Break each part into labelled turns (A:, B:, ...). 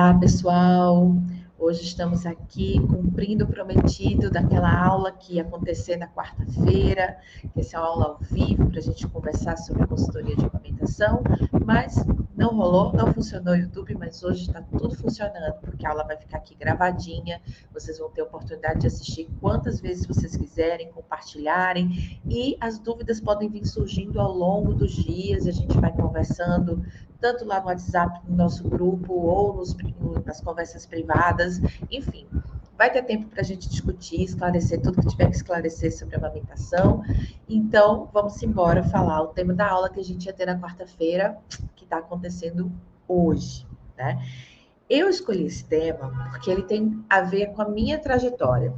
A: Olá, pessoal! Hoje estamos aqui cumprindo o prometido daquela aula que ia acontecer na quarta-feira, que essa é uma aula ao vivo para a gente conversar sobre a consultoria de amamentação, mas não rolou, não funcionou o YouTube, mas hoje está tudo funcionando, porque a aula vai ficar aqui gravadinha, vocês vão ter a oportunidade de assistir quantas vezes vocês quiserem, compartilharem, e as dúvidas podem vir surgindo ao longo dos dias, e a gente vai conversando tanto lá no WhatsApp, no nosso grupo, ou nas conversas privadas, enfim. Vai ter tempo para a gente discutir, esclarecer tudo que tiver que esclarecer sobre a amamentação. Então, vamos embora falar o tema da aula que a gente ia ter na quarta-feira, que está acontecendo hoje, né? Eu escolhi esse tema porque ele tem a ver com a minha trajetória.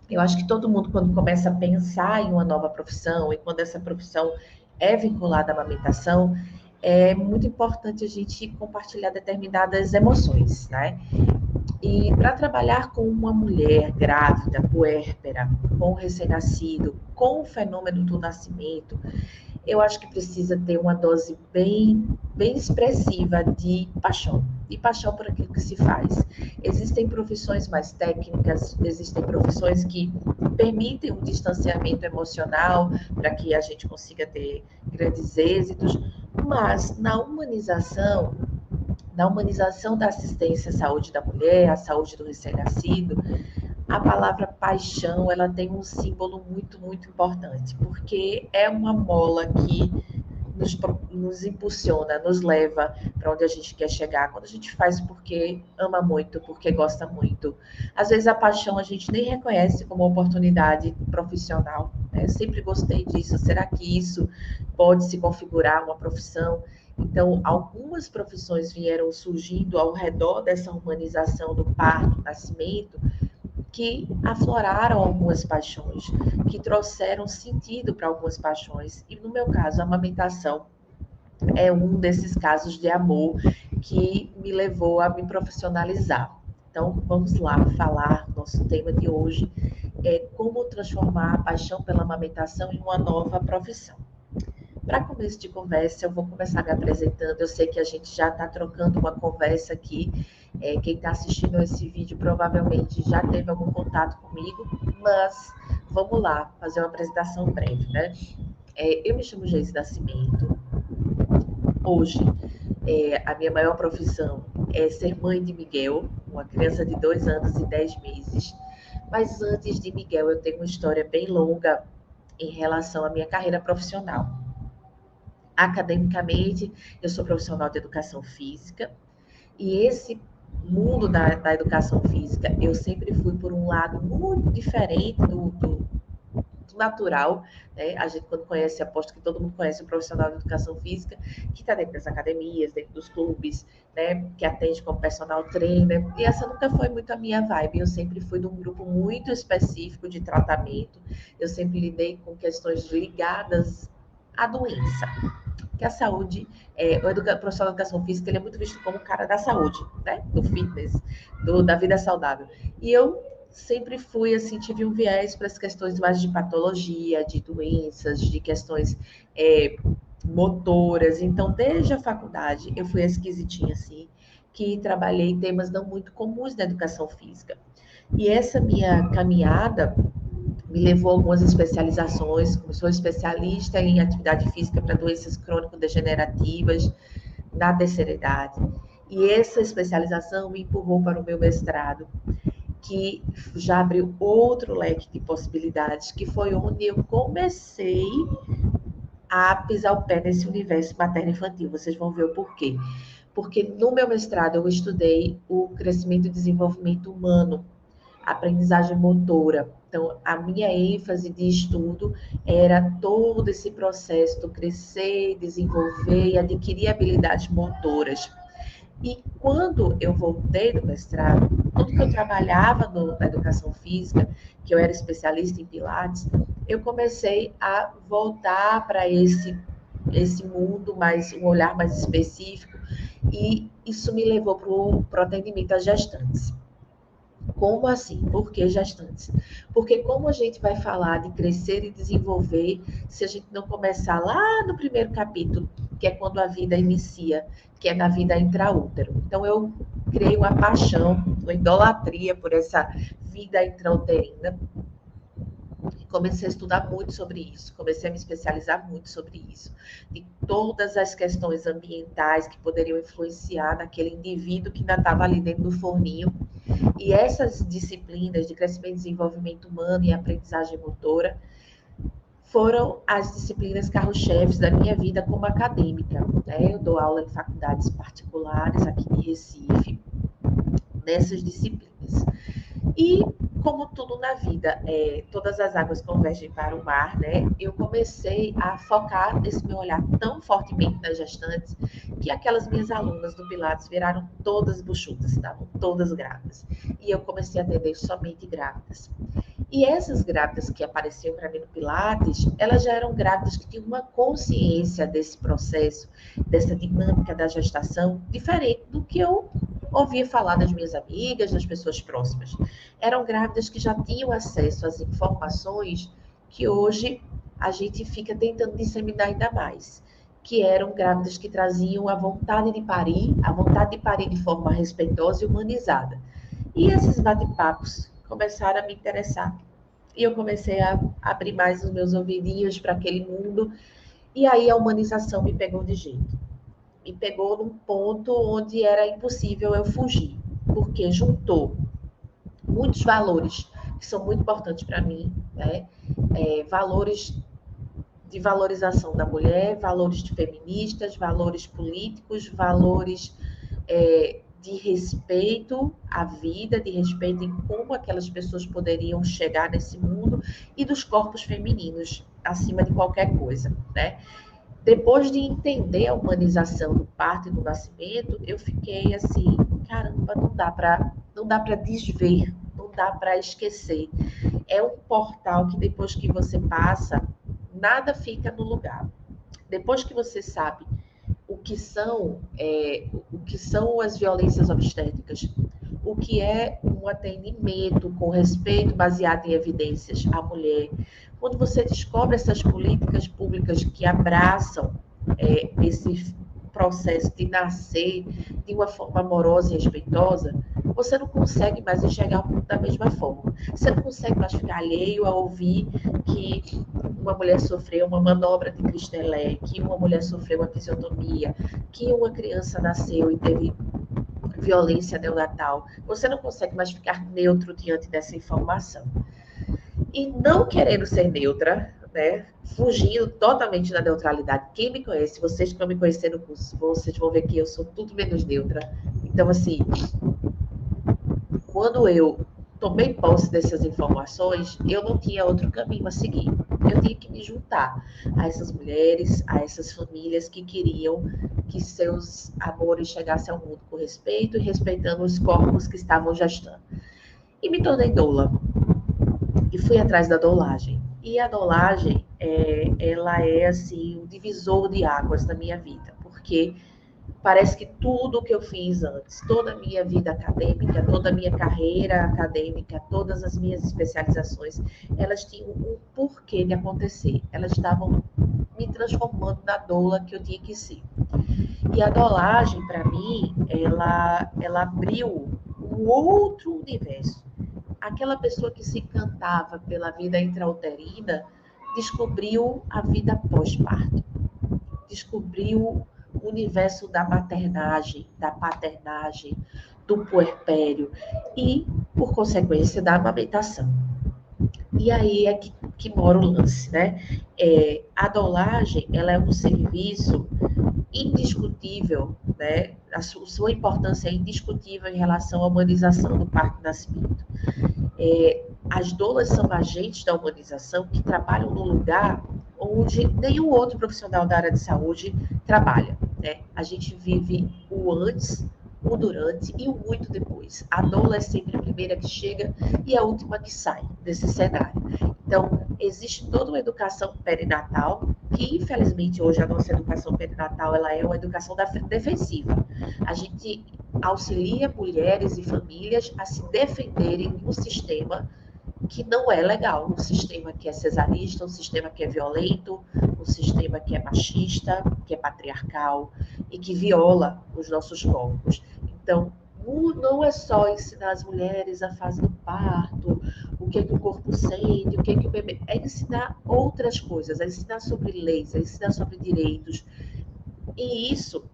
A: Eu acho que todo mundo, quando começa a pensar em uma nova profissão, e quando essa profissão é vinculada à amamentação, é muito importante a gente compartilhar determinadas emoções, né? E para trabalhar com uma mulher grávida, puérpera, com recém-nascido, com o fenômeno do nascimento, eu acho que precisa ter uma dose bem expressiva de paixão por aquilo que se faz. Existem profissões mais técnicas, existem profissões que permitem um distanciamento emocional para que a gente consiga ter grandes êxitos, mas na humanização da assistência à saúde da mulher, à saúde do recém-nascido, a palavra paixão, ela tem um símbolo muito importante, porque é uma mola que nos impulsiona, nos leva para onde a gente quer chegar, quando a gente faz porque ama muito, porque gosta muito. Às vezes a paixão a gente nem reconhece como oportunidade profissional, né? Eu sempre gostei disso, será que isso pode se configurar uma profissão? Então, algumas profissões vieram surgindo ao redor dessa humanização do parto, do nascimento, que afloraram algumas paixões, que trouxeram sentido para algumas paixões. E no meu caso, a amamentação é um desses casos de amor que me levou a me profissionalizar. Então, vamos lá falar. Nosso tema de hoje é como transformar a paixão pela amamentação em uma nova profissão. Para começo de conversa, eu vou começar me apresentando. Eu sei que a gente já está trocando uma conversa aqui. Quem está assistindo esse vídeo provavelmente já teve algum contato comigo, mas vamos lá, fazer uma apresentação breve, né? Eu me chamo Geise Nascimento. Hoje, a minha maior profissão é ser mãe de Miguel, uma criança de 2 anos e 10 meses. Mas antes de Miguel, eu tenho uma história bem longa em relação à minha carreira profissional. Academicamente, eu sou profissional de educação física, e esse mundo da educação física, eu sempre fui por um lado muito diferente do natural, né? A gente, quando conhece, aposto que todo mundo conhece o profissional de educação física, que está dentro das academias, dentro dos clubes, né? Que atende como personal trainer, e essa nunca foi muito a minha vibe. Eu sempre fui de um grupo muito específico de tratamento, eu sempre lidei com questões ligadas à doença, que a saúde, o profissional de educação física, ele é muito visto como o cara da saúde, né? Do fitness, da vida saudável. E eu sempre fui, assim, tive um viés para as questões mais de patologia, de doenças, de questões motoras. Então, desde a faculdade, eu fui esquisitinha, assim, que trabalhei temas não muito comuns da educação física. E essa minha caminhada me levou a algumas especializações, como sou especialista em atividade física para doenças crônico-degenerativas na terceira idade. E essa especialização me empurrou para o meu mestrado, que já abriu outro leque de possibilidades, que foi onde eu comecei a pisar o pé nesse universo materno-infantil. Vocês vão ver o porquê. Porque no meu mestrado eu estudei o crescimento e desenvolvimento humano, aprendizagem motora. Então, a minha ênfase de estudo era todo esse processo do crescer, desenvolver e adquirir habilidades motoras. E quando eu voltei do mestrado, tudo que eu trabalhava na educação física, que eu era especialista em Pilates, eu comecei a voltar para esse mundo, um olhar mais específico, e isso me levou para o atendimento às gestantes. Como assim? Por que gestantes? Porque como a gente vai falar de crescer e desenvolver se a gente não começar lá no primeiro capítulo, que é quando a vida inicia, que é na vida intraútero. Então, eu criei uma paixão, uma idolatria por essa vida intrauterina. Comecei a estudar muito sobre isso, comecei a me especializar muito sobre isso, de todas as questões ambientais que poderiam influenciar naquele indivíduo que ainda estava ali dentro do forninho. E essas disciplinas de crescimento e desenvolvimento humano e aprendizagem motora foram as disciplinas carro-chefes da minha vida como acadêmica. Né? Eu dou aula em faculdades particulares aqui em Recife, nessas disciplinas. E, como tudo na vida, todas as águas convergem para o mar, né? Eu comecei a focar esse meu olhar tão fortemente nas gestantes que aquelas minhas alunas do Pilates viraram todas buchudas, estavam todas grávidas. E eu comecei a atender somente grávidas. E essas grávidas que apareciam para mim no Pilates, elas já eram grávidas que tinham uma consciência desse processo, dessa dinâmica da gestação, diferente do que eu ouvia falar das minhas amigas, das pessoas próximas. Eram grávidas que já tinham acesso às informações que hoje a gente fica tentando disseminar ainda mais, que eram grávidas que traziam a vontade de parir de forma respeitosa e humanizada. E esses bate-papos começaram a me interessar. E eu comecei a abrir mais os meus ouvidinhos para aquele mundo. E aí a humanização me pegou de jeito. Me pegou num ponto onde era impossível eu fugir, porque juntou muitos valores que são muito importantes para mim, né? Valores de valorização da mulher, valores de feministas, valores políticos, valores de respeito à vida, de respeito em como aquelas pessoas poderiam chegar nesse mundo e dos corpos femininos, acima de qualquer coisa, né? Depois de entender a humanização do parto e do nascimento, eu fiquei assim, caramba, não dá para desver, não dá para esquecer. É um portal que depois que você passa, nada fica no lugar. Depois que você sabe o que são as violências obstétricas, o que é um atendimento com respeito baseado em evidências à mulher, quando você descobre essas políticas públicas que abraçam esse processo de nascer de uma forma amorosa e respeitosa, você não consegue mais enxergar o mundo da mesma forma. Você não consegue mais ficar alheio a ouvir que uma mulher sofreu uma manobra de Christelé, que uma mulher sofreu uma episiotomia, que uma criança nasceu e teve violência neonatal. Você não consegue mais ficar neutro diante dessa informação. E não querendo ser neutra, né? Fugindo totalmente da neutralidade. Quem me conhece, vocês que estão me conhecendo no curso, vocês vão ver que eu sou tudo menos neutra. Então, assim, quando eu tomei posse dessas informações, eu não tinha outro caminho a seguir. Eu tinha que me juntar a essas mulheres, a essas famílias que queriam que seus amores chegassem ao mundo com respeito e respeitando os corpos que estavam gestando. E me tornei doula. E fui atrás da doulagem. E a doulagem, ela é, assim, um divisor de águas na minha vida, porque parece que tudo que eu fiz antes, toda a minha vida acadêmica, toda a minha carreira acadêmica, todas as minhas especializações, elas tinham um porquê de acontecer. Elas estavam me transformando na doula que eu tinha que ser. E a doulagem, para mim, ela abriu um outro universo. Aquela pessoa que se encantava pela vida intrauterina descobriu a vida pós-parto. Descobriu o universo da maternagem, da paternagem, do puerpério e, por consequência, da amamentação. E aí é que mora o lance, né? A doulagem, ela é um serviço indiscutível, né? Sua importância é indiscutível em relação à humanização do parto e nascimento. As doulas são agentes da humanização que trabalham no lugar onde nenhum outro profissional da área de saúde trabalha. Né? A gente vive o antes, o durante e o muito depois. A doula é sempre a primeira que chega e a última que sai desse cenário. Então, existe toda uma educação perinatal, que infelizmente hoje a nossa educação perinatal ela é uma educação defensiva. A gente auxilia mulheres e famílias a se defenderem de um sistema que não é legal, um sistema que é cesarista, um sistema que é violento, um sistema que é machista, que é patriarcal e que viola os nossos corpos. Então, Não é só ensinar as mulheres a fase do parto, o que é que o corpo sente, o que é que o bebê... É ensinar outras coisas, é ensinar sobre leis, é ensinar sobre direitos. E isso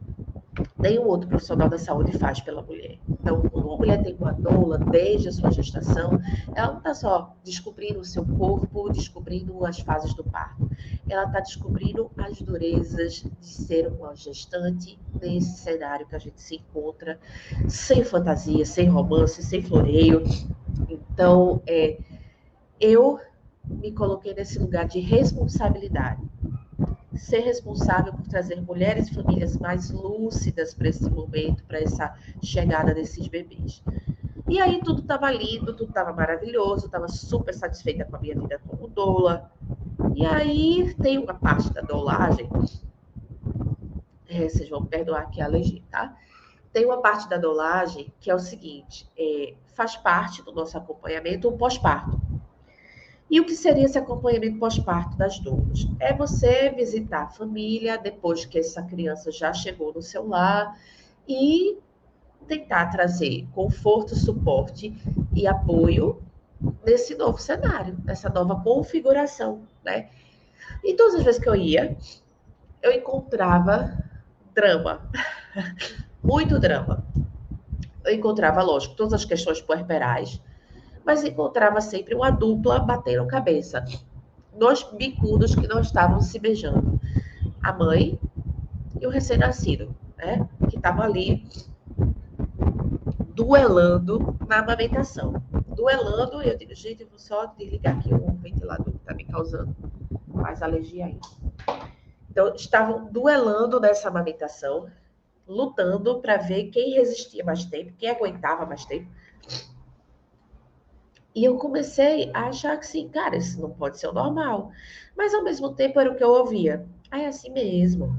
A: nenhum outro profissional da saúde faz pela mulher. Então, quando uma mulher tem uma doula desde a sua gestação, ela não está só descobrindo o seu corpo, descobrindo as fases do parto. Ela está descobrindo as durezas de ser uma gestante nesse cenário que a gente se encontra, sem fantasia, sem romance, sem floreio. Então, eu me coloquei nesse lugar de responsabilidade. Ser responsável por trazer mulheres e famílias mais lúcidas para esse momento, para essa chegada desses bebês. E aí tudo estava lindo, tudo estava maravilhoso, estava super satisfeita com a minha vida como doula. E aí tem uma parte da doulagem, vocês vão perdoar aqui a legenda, tá? Tem uma parte da doulagem que é o seguinte, faz parte do nosso acompanhamento o pós-parto. E o que seria esse acompanhamento pós-parto das doulas? É você visitar a família depois que essa criança já chegou no seu lar e tentar trazer conforto, suporte e apoio nesse novo cenário, nessa nova configuração, né? E todas as vezes que eu ia, eu encontrava drama, muito drama. Eu encontrava, lógico, todas as questões puerperais, mas encontrava sempre uma dupla batendo cabeça. Dois bicudos que não estavam se beijando. A mãe e o recém-nascido, né? Que estavam ali duelando na amamentação. Duelando, eu digo, gente, eu vou só desligar aqui o ventilador que está me causando mais alergia ainda. Então, estavam duelando nessa amamentação, lutando para ver quem resistia mais tempo, quem aguentava mais tempo. E eu comecei a achar que, sim, cara, isso não pode ser o normal. Mas, ao mesmo tempo, era o que eu ouvia. Ah, é assim mesmo.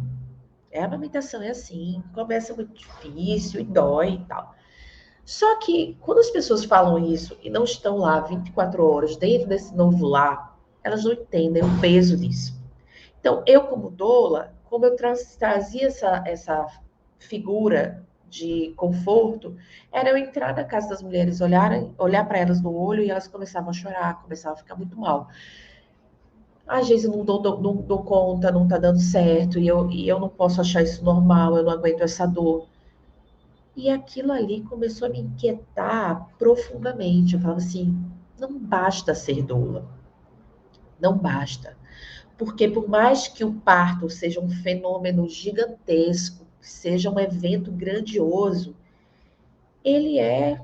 A: A amamentação é assim, começa muito difícil e dói e tal. Só que quando as pessoas falam isso e não estão lá 24 horas dentro desse novo lar, elas não entendem o peso disso. Então, eu como doula, como eu trazia essa figura de conforto, era eu entrar na casa das mulheres, olhar para elas no olho e elas começavam a chorar, começavam a ficar muito mal. Às vezes eu não dou conta, não está dando certo, e eu não posso achar isso normal, eu não aguento essa dor. E aquilo ali começou a me inquietar profundamente. Eu falava assim, não basta ser doula, não basta. Porque por mais que o parto seja um fenômeno gigantesco, seja um evento grandioso, ele é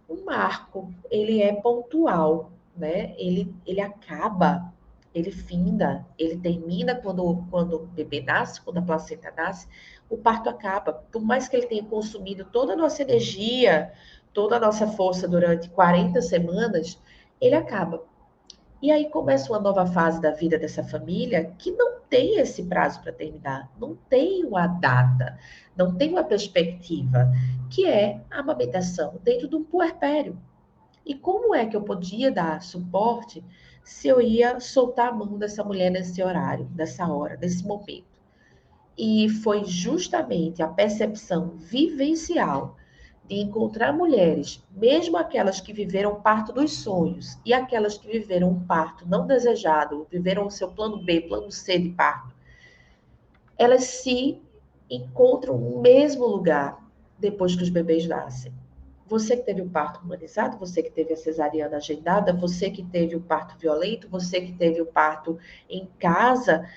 A: um marco, ele é pontual, né? Ele acaba, ele finda, ele termina quando o bebê nasce, quando a placenta nasce, o parto acaba. Por mais que ele tenha consumido toda a nossa energia, toda a nossa força durante 40 semanas, ele acaba. E aí começa uma nova fase da vida dessa família que não tem esse prazo para terminar, não tem uma data, não tem uma perspectiva, que é a amamentação dentro de um puerpério. E como é que eu podia dar suporte se eu ia soltar a mão dessa mulher nesse horário, nessa hora, nesse momento? E foi justamente a percepção vivencial de encontrar mulheres, mesmo aquelas que viveram o parto dos sonhos e aquelas que viveram um parto não desejado, viveram o seu plano B, plano C de parto, elas se encontram no mesmo lugar depois que os bebês nascem. Você que teve o parto humanizado, você que teve a cesariana agendada, você que teve o parto violento, você que teve o parto em casa,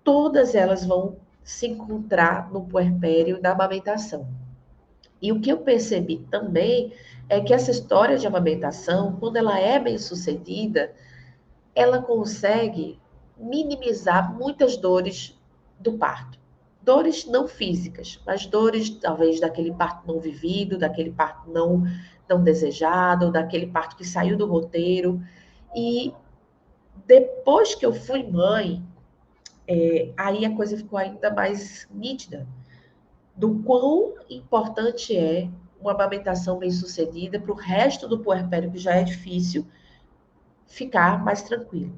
A: todas elas vão se encontrar no puerpério da amamentação. E o que eu percebi também é que essa história de amamentação, quando ela é bem sucedida, ela consegue minimizar muitas dores do parto. Dores não físicas, mas dores talvez daquele parto não vivido, daquele parto não desejado, daquele parto que saiu do roteiro. E depois que eu fui mãe, aí a coisa ficou ainda mais nítida do quão importante é uma amamentação bem sucedida para o resto do puerpério, que já é difícil, ficar mais tranquilo.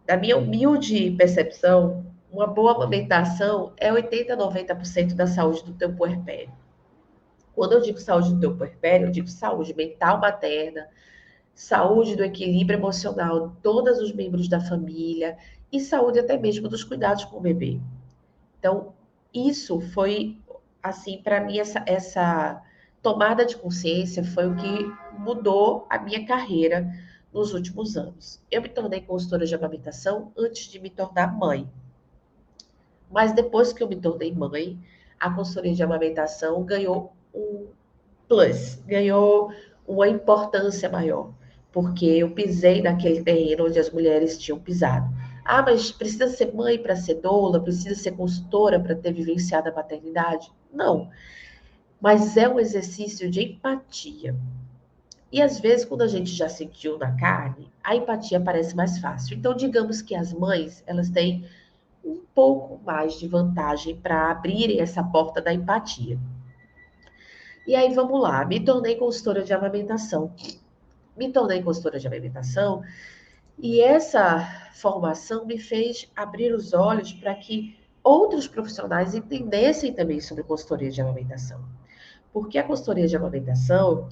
A: Da minha humilde percepção, uma boa amamentação é 80 a 90% da saúde do teu puerpério. Quando eu digo saúde do teu puerpério, eu digo saúde mental materna, saúde do equilíbrio emocional de todos os membros da família e saúde até mesmo dos cuidados com o bebê. Então, isso foi, assim, para mim, essa tomada de consciência foi o que mudou a minha carreira nos últimos anos. Eu me tornei consultora de amamentação antes de me tornar mãe. Mas depois que eu me tornei mãe, a consultoria de amamentação ganhou um plus, ganhou uma importância maior, porque eu pisei naquele terreno onde as mulheres tinham pisado. Ah, mas precisa ser mãe para ser doula? Precisa ser consultora para ter vivenciado a maternidade? Não, mas é um exercício de empatia. E às vezes, quando a gente já sentiu na carne, a empatia parece mais fácil. Então, digamos que as mães, elas têm um pouco mais de vantagem para abrirem essa porta da empatia. E aí, vamos lá, me tornei consultora de amamentação. Me tornei consultora de amamentação e essa formação me fez abrir os olhos para que outros profissionais entendessem também sobre consultoria de amamentação. Porque a consultoria de amamentação,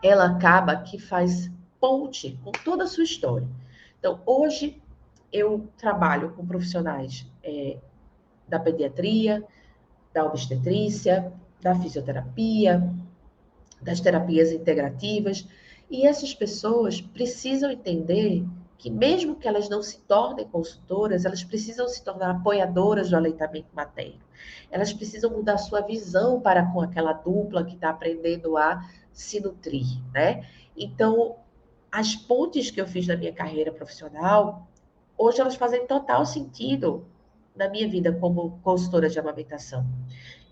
A: ela acaba que faz ponte com toda a sua história. Então, hoje eu trabalho com profissionais da pediatria, da obstetrícia, da fisioterapia, das terapias integrativas, e essas pessoas precisam entender que mesmo que elas não se tornem consultoras, elas precisam se tornar apoiadoras do aleitamento materno. Elas precisam mudar sua visão para com aquela dupla que está aprendendo a se nutrir, né? Então, as pontes que eu fiz na minha carreira profissional, hoje elas fazem total sentido na minha vida como consultora de amamentação.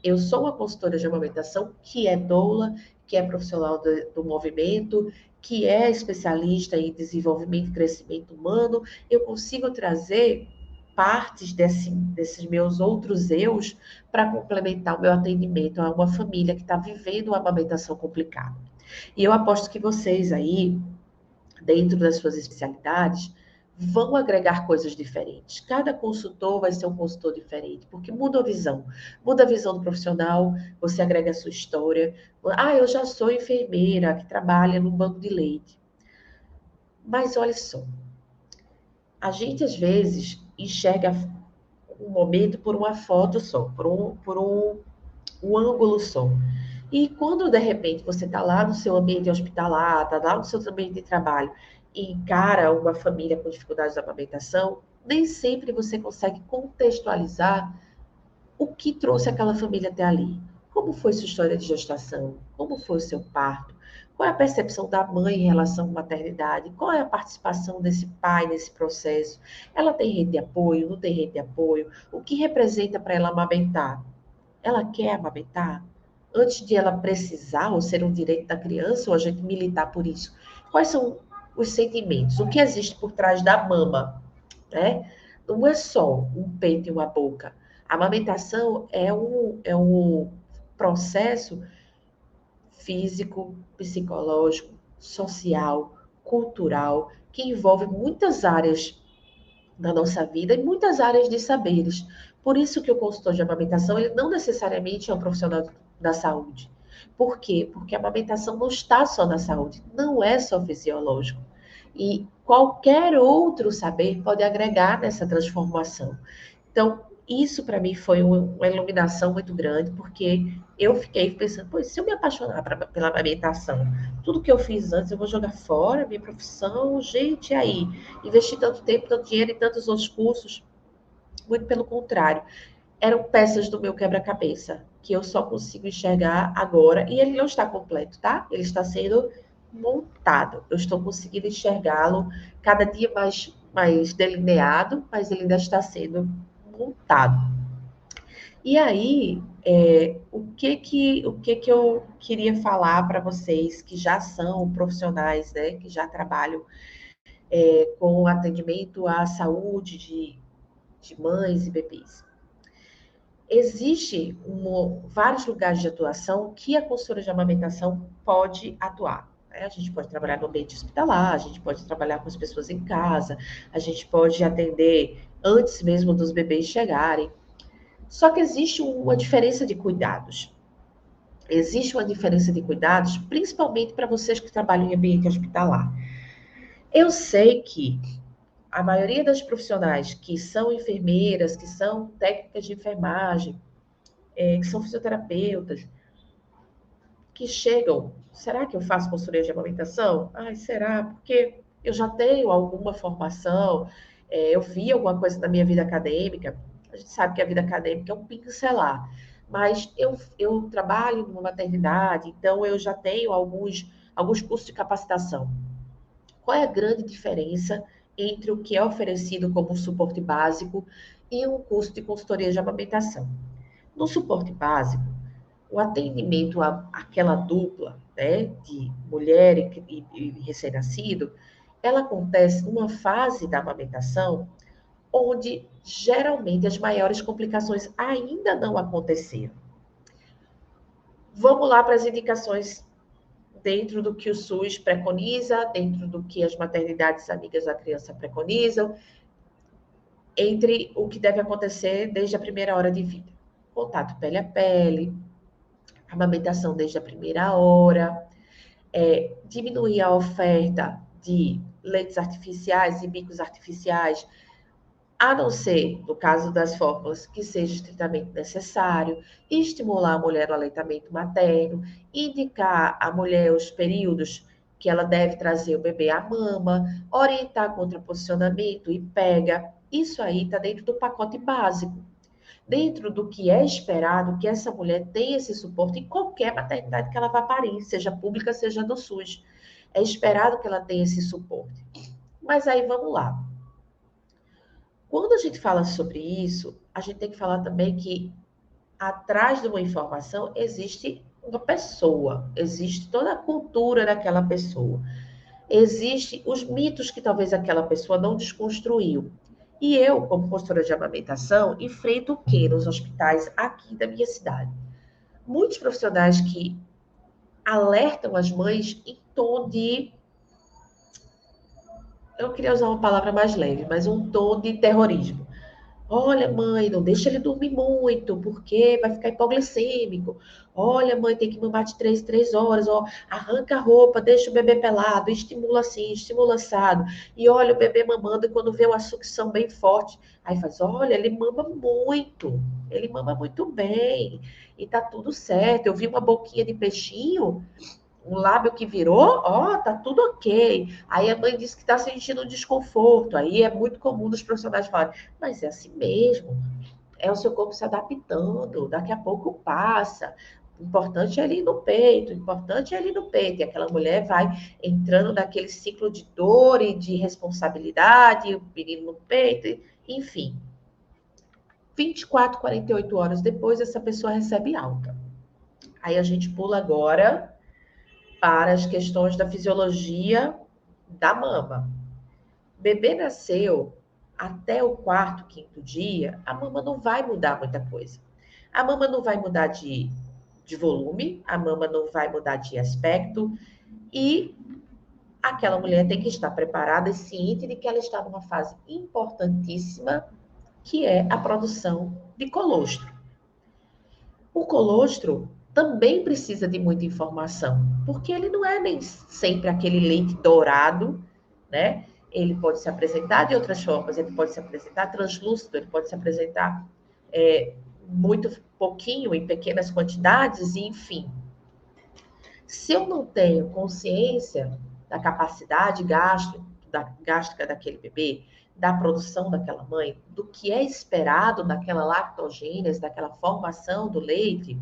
A: Eu sou uma consultora de amamentação que é doula, que é profissional do movimento, que é especialista em desenvolvimento e crescimento humano. Eu consigo trazer partes desses meus outros eus para complementar o meu atendimento a uma família que está vivendo uma amamentação complicada. E eu aposto que vocês aí, dentro das suas especialidades, vão agregar coisas diferentes. Cada consultor vai ser um consultor diferente, porque muda a visão. Muda a visão do profissional, você agrega a sua história. Ah, eu já sou enfermeira que trabalha no banco de leite. Mas olha só, a gente às vezes enxerga um momento por uma foto só, por um ângulo só. E quando, de repente, você está lá no seu ambiente hospitalar, está lá no seu ambiente de trabalho e encara uma família com dificuldades de amamentação, nem sempre você consegue contextualizar o que trouxe aquela família até ali. Como foi sua história de gestação? Como foi o seu parto? Qual é a percepção da mãe em relação à maternidade? Qual é a participação desse pai nesse processo? Ela tem rede de apoio? Não tem rede de apoio? O que representa para ela amamentar? Ela quer amamentar? Antes de ela precisar ou ser um direito da criança, ou a gente militar por isso? Quais são os sentimentos? O que existe por trás da mama? Né? Não é só um peito e uma boca. A amamentação é um processo físico, psicológico, social, cultural, que envolve muitas áreas da nossa vida e muitas áreas de saberes. Por isso que o consultor de amamentação, ele não necessariamente é um profissional da saúde. Por quê? Porque a amamentação não está só na saúde, não é só fisiológico. E qualquer outro saber pode agregar nessa transformação. Então, isso para mim foi uma iluminação muito grande, porque eu fiquei pensando, pois, se eu me apaixonar pela amamentação, tudo que eu fiz antes eu vou jogar fora, minha profissão, gente, e aí? Investi tanto tempo, tanto dinheiro e tantos outros cursos. Muito pelo contrário. Eram peças do meu quebra-cabeça, que eu só consigo enxergar agora. E ele não está completo, tá? Ele está sendo montado. Eu estou conseguindo enxergá-lo cada dia mais delineado, mas ele ainda está sendo montado. E aí, o que que eu queria falar para vocês que já são profissionais, né, que já trabalham com atendimento à saúde de mães e bebês. Existe vários lugares de atuação que a consultora de amamentação pode atuar. Né? A gente pode trabalhar no ambiente hospitalar, a gente pode trabalhar com as pessoas em casa, a gente pode atender antes mesmo dos bebês chegarem. Só que existe uma diferença de cuidados. Existe uma diferença de cuidados, principalmente para vocês que trabalham em ambiente hospitalar. Eu sei que a maioria das profissionais que são enfermeiras, que são técnicas de enfermagem, que são fisioterapeutas, que chegam, será que eu faço consultoria de amamentação? Ai, será? Porque eu já tenho alguma formação, eu vi alguma coisa na minha vida acadêmica. A gente sabe que a vida acadêmica é um pincelar, mas eu trabalho numa maternidade, então eu já tenho alguns cursos de capacitação. Qual é a grande diferença entre o que é oferecido como um suporte básico e um curso de consultoria de amamentação? No suporte básico, o atendimento àquela dupla, né, de mulher e recém-nascido, ela acontece numa fase da amamentação onde geralmente as maiores complicações ainda não aconteceram. Vamos lá para as indicações dentro do que o SUS preconiza, dentro do que as maternidades amigas da criança preconizam, entre o que deve acontecer desde a primeira hora de vida. Contato pele a pele, amamentação desde a primeira hora, diminuir a oferta de leites artificiais e bicos artificiais, a não ser, no caso das fórmulas, que seja estritamente necessário, estimular a mulher no aleitamento materno, indicar à mulher os períodos que ela deve trazer o bebê à mama, orientar contra posicionamento e pega. Isso aí está dentro do pacote básico. Dentro do que é esperado que essa mulher tenha esse suporte em qualquer maternidade que ela vá parir, seja pública, seja do SUS. É esperado que ela tenha esse suporte. Mas aí vamos lá. Quando a gente fala sobre isso, a gente tem que falar também que atrás de uma informação existe uma pessoa, existe toda a cultura daquela pessoa. Existem os mitos que talvez aquela pessoa não desconstruiu. E eu, como consultora de amamentação, enfrento o quê nos hospitais aqui da minha cidade? Muitos profissionais que alertam as mães em tom de, eu queria usar uma palavra mais leve, mas um tom de terrorismo. Olha, mãe, não deixa ele dormir muito, porque vai ficar hipoglicêmico. Olha, mãe, tem que mamar de 3 horas. Ó, arranca a roupa, deixa o bebê pelado, estimula assim, estimula assado. E olha o bebê mamando, e quando vê uma sucção bem forte, aí faz, olha, ele mama muito bem, e tá tudo certo. Eu vi uma boquinha de peixinho, um lábio que virou, ó, tá tudo ok. Aí a mãe disse que tá sentindo um desconforto. Aí é muito comum dos profissionais falarem, mas é assim mesmo, é o seu corpo se adaptando, daqui a pouco passa. O importante é ele ir no peito, o importante é ele ir no peito. E aquela mulher vai entrando naquele ciclo de dor e de responsabilidade, o menino no peito, enfim. 24, 48 horas depois, essa pessoa recebe alta. Aí a gente pula agora para as questões da fisiologia da mama. Bebê nasceu, até o quarto, quinto dia, a mama não vai mudar muita coisa. A mama não vai mudar de volume, a mama não vai mudar de aspecto, e aquela mulher tem que estar preparada e ciente de que ela está numa fase importantíssima, que é a produção de colostro. O colostro também precisa de muita informação, porque ele não é nem sempre aquele leite dourado, né? Ele pode se apresentar de outras formas, ele pode se apresentar translúcido, ele pode se apresentar muito pouquinho, em pequenas quantidades, e enfim. Se eu não tenho consciência da capacidade gástrica daquele bebê, da produção daquela mãe, do que é esperado daquela lactogênese, daquela formação do leite,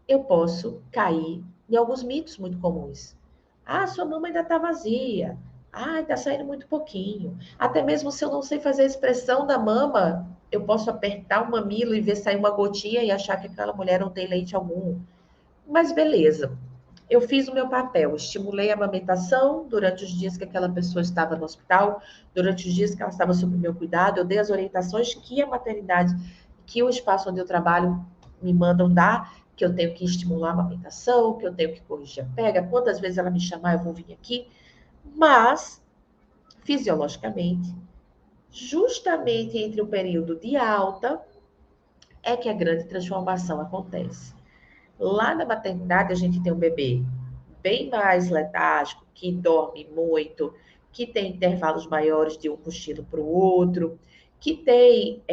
A: eu posso cair em alguns mitos muito comuns. Ah, sua mama ainda está vazia. Ah, está saindo muito pouquinho. Até mesmo se eu não sei fazer a expressão da mama, eu posso apertar o mamilo e ver sair uma gotinha e achar que aquela mulher não tem leite algum. Mas beleza, eu fiz o meu papel, estimulei a amamentação durante os dias que aquela pessoa estava no hospital, durante os dias que ela estava sob meu cuidado, eu dei as orientações que a maternidade, que o espaço onde eu trabalho me mandam dar, que eu tenho que estimular a amamentação, que eu tenho que corrigir a pega, quantas vezes ela me chamar eu vou vir aqui, mas, fisiologicamente, justamente entre o período de alta, é que a grande transformação acontece. Lá na maternidade, a gente tem um bebê bem mais letárgico, que dorme muito, que tem intervalos maiores de um cochilo para o outro, que tem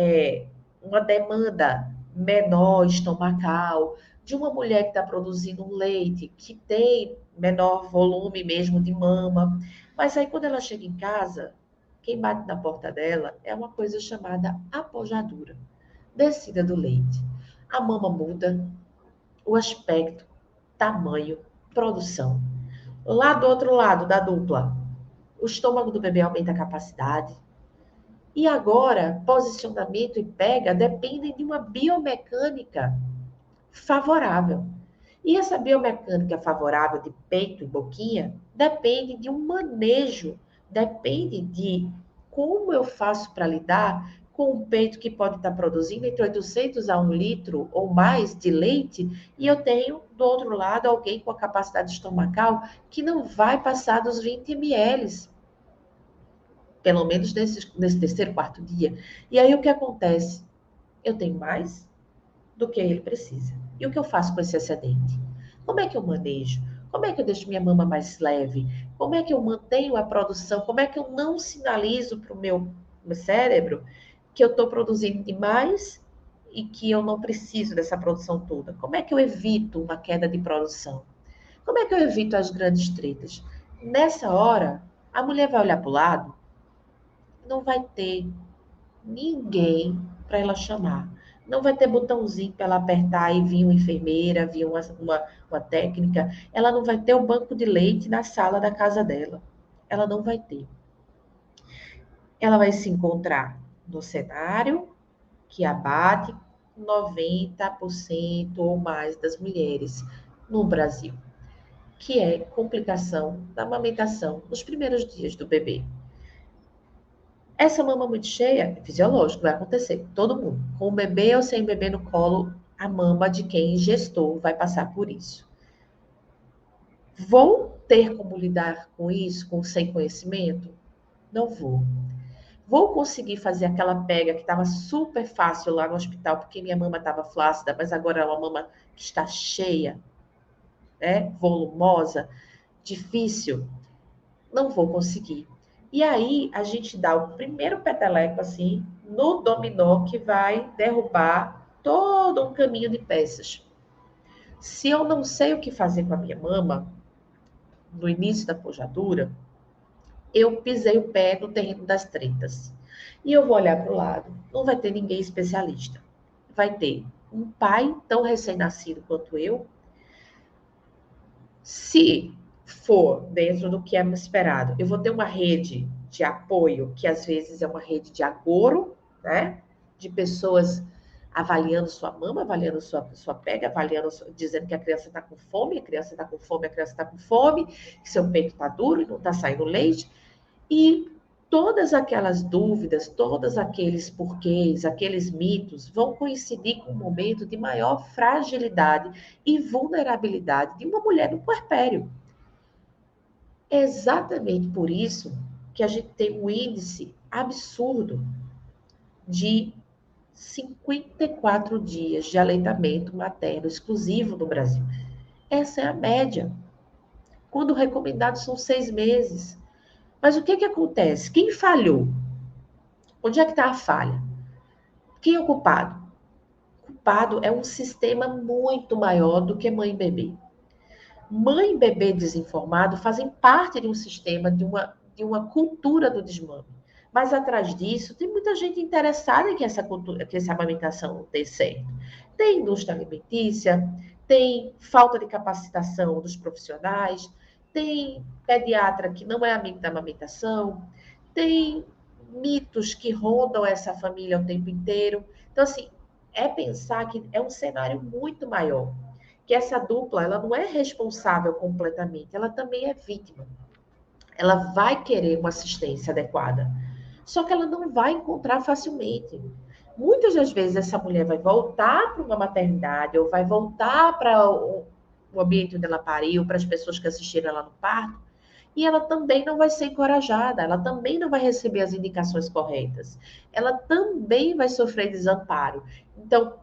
A: uma demanda menor estomacal, de uma mulher que está produzindo um leite, que tem menor volume mesmo de mama. Mas aí, quando ela chega em casa, quem bate na porta dela é uma coisa chamada apojadura, descida do leite. A mama muda, o aspecto, tamanho, produção. Lá do outro lado da dupla, o estômago do bebê aumenta a capacidade. E agora, posicionamento e pega dependem de uma biomecânica favorável. E essa biomecânica favorável de peito e boquinha depende de um manejo, depende de como eu faço para lidar com um peito que pode estar produzindo entre 800 a 1 litro ou mais de leite, e eu tenho, do outro lado, alguém com a capacidade estomacal que não vai passar dos 20 ml, pelo menos nesse terceiro, quarto dia. E aí o que acontece? Eu tenho mais do que ele precisa. E o que eu faço com esse excedente? Como é que eu manejo? Como é que eu deixo minha mama mais leve? Como é que eu mantenho a produção? Como é que eu não sinalizo para o meu cérebro que eu estou produzindo demais e que eu não preciso dessa produção toda? Como é que eu evito uma queda de produção? Como é que eu evito as grandes tretas? Nessa hora, a mulher vai olhar para o lado, não vai ter ninguém para ela chamar. Não vai ter botãozinho para ela apertar e vir uma enfermeira, vir uma técnica. Ela não vai ter o banco de leite na sala da casa dela. Ela não vai ter. Ela vai se encontrar no cenário que abate 90% ou mais das mulheres no Brasil, que é complicação da amamentação nos primeiros dias do bebê. Essa mama muito cheia, é fisiológico, vai acontecer. Todo mundo, com o bebê ou sem bebê no colo, a mama de quem gestou vai passar por isso. Vou ter como lidar com isso, sem conhecimento? Não vou. Vou conseguir fazer aquela pega que estava super fácil lá no hospital, porque minha mama estava flácida, mas agora é uma mama que está cheia, né? Volumosa, difícil. Não vou conseguir. E aí a gente dá o primeiro peteleco assim no dominó que vai derrubar todo um caminho de peças. Se eu não sei o que fazer com a minha mama no início da pojadura, eu pisei o pé no terreno das tretas. E eu vou olhar para o lado, não vai ter ninguém especialista. Vai ter um pai tão recém-nascido quanto eu. Se for dentro do que é esperado, eu vou ter uma rede de apoio, que às vezes é uma rede de agouro, né? De pessoas avaliando sua mama, avaliando sua pega, dizendo que a criança está com fome, a criança está com fome, a criança está com fome, que seu peito está duro e não está saindo leite. E todas aquelas dúvidas, todos aqueles porquês, aqueles mitos vão coincidir com um momento de maior fragilidade e vulnerabilidade de uma mulher no puerpério. É exatamente por isso que a gente tem um índice absurdo de 54 dias de aleitamento materno exclusivo no Brasil. Essa é a média, quando o recomendado são 6 meses. Mas o que acontece? Quem falhou? Onde é que está a falha? Quem é o culpado? O culpado é um sistema muito maior do que mãe e bebê. Mãe e bebê desinformado fazem parte de um sistema, de uma cultura do desmame. Mas atrás disso, tem muita gente interessada em que essa amamentação dê certo. Tem indústria alimentícia, tem falta de capacitação dos profissionais, tem pediatra que não é amigo da amamentação, tem mitos que rondam essa família o tempo inteiro. Então, assim, é pensar que é um cenário muito maior, que essa dupla, ela não é responsável completamente, ela também é vítima. Ela vai querer uma assistência adequada, só que ela não vai encontrar facilmente. Muitas das vezes essa mulher vai voltar para uma maternidade ou vai voltar para o ambiente onde ela pariu, para as pessoas que assistiram ela no parto, e ela também não vai ser encorajada, ela também não vai receber as indicações corretas, ela também vai sofrer desamparo. Então,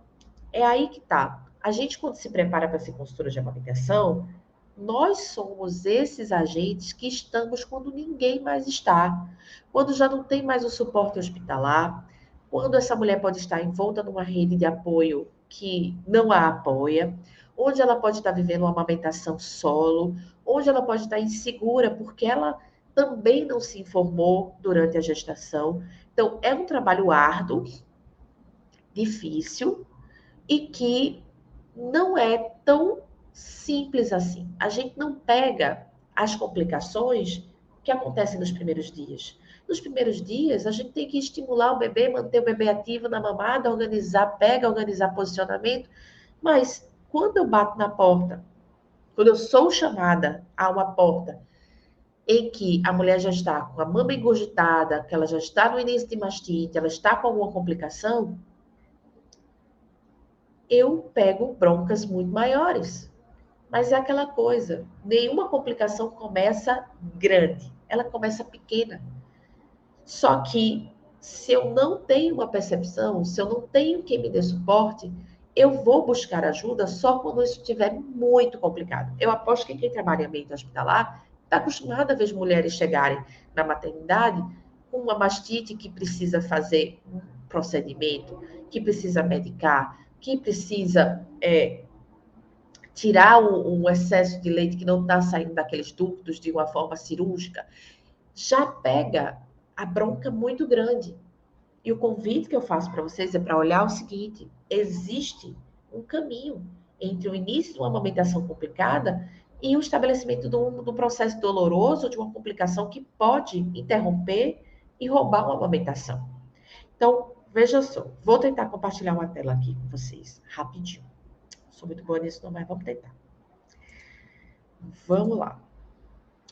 A: é aí que está. a gente, quando se prepara para ser consultora de amamentação, nós somos esses agentes que estamos quando ninguém mais está. Quando já não tem mais o suporte hospitalar, quando essa mulher pode estar envolta numa rede de apoio que não a apoia, onde ela pode estar vivendo uma amamentação solo, onde ela pode estar insegura porque ela também não se informou durante a gestação. Então, é um trabalho árduo, difícil e que não é tão simples assim. A gente não pega as complicações que acontecem nos primeiros dias. Nos primeiros dias, a gente tem que estimular o bebê, manter o bebê ativo na mamada, organizar pega, organizar posicionamento. Mas quando eu bato na porta, quando eu sou chamada a uma porta em que a mulher já está com a mama engurgitada, que ela já está no início de mastite, ela está com alguma complicação, eu pego broncas muito maiores. Mas é aquela coisa, nenhuma complicação começa grande, ela começa pequena. Só que se eu não tenho uma percepção, se eu não tenho quem me dê suporte, eu vou buscar ajuda só quando isso estiver muito complicado. Eu aposto que quem trabalha em ambiente hospitalar está acostumado a ver mulheres chegarem na maternidade com uma mastite que precisa fazer um procedimento, que precisa medicar, que precisa tirar um excesso de leite que não está saindo daqueles ductos de uma forma cirúrgica, já pega a bronca muito grande. E o convite que eu faço para vocês é para olhar o seguinte: existe um caminho entre o início de uma amamentação complicada e o estabelecimento do processo doloroso, de uma complicação que pode interromper e roubar uma amamentação. Então, veja só, vou tentar compartilhar uma tela aqui com vocês, rapidinho. Sou muito boa nisso, não, mas vamos tentar. Vamos lá.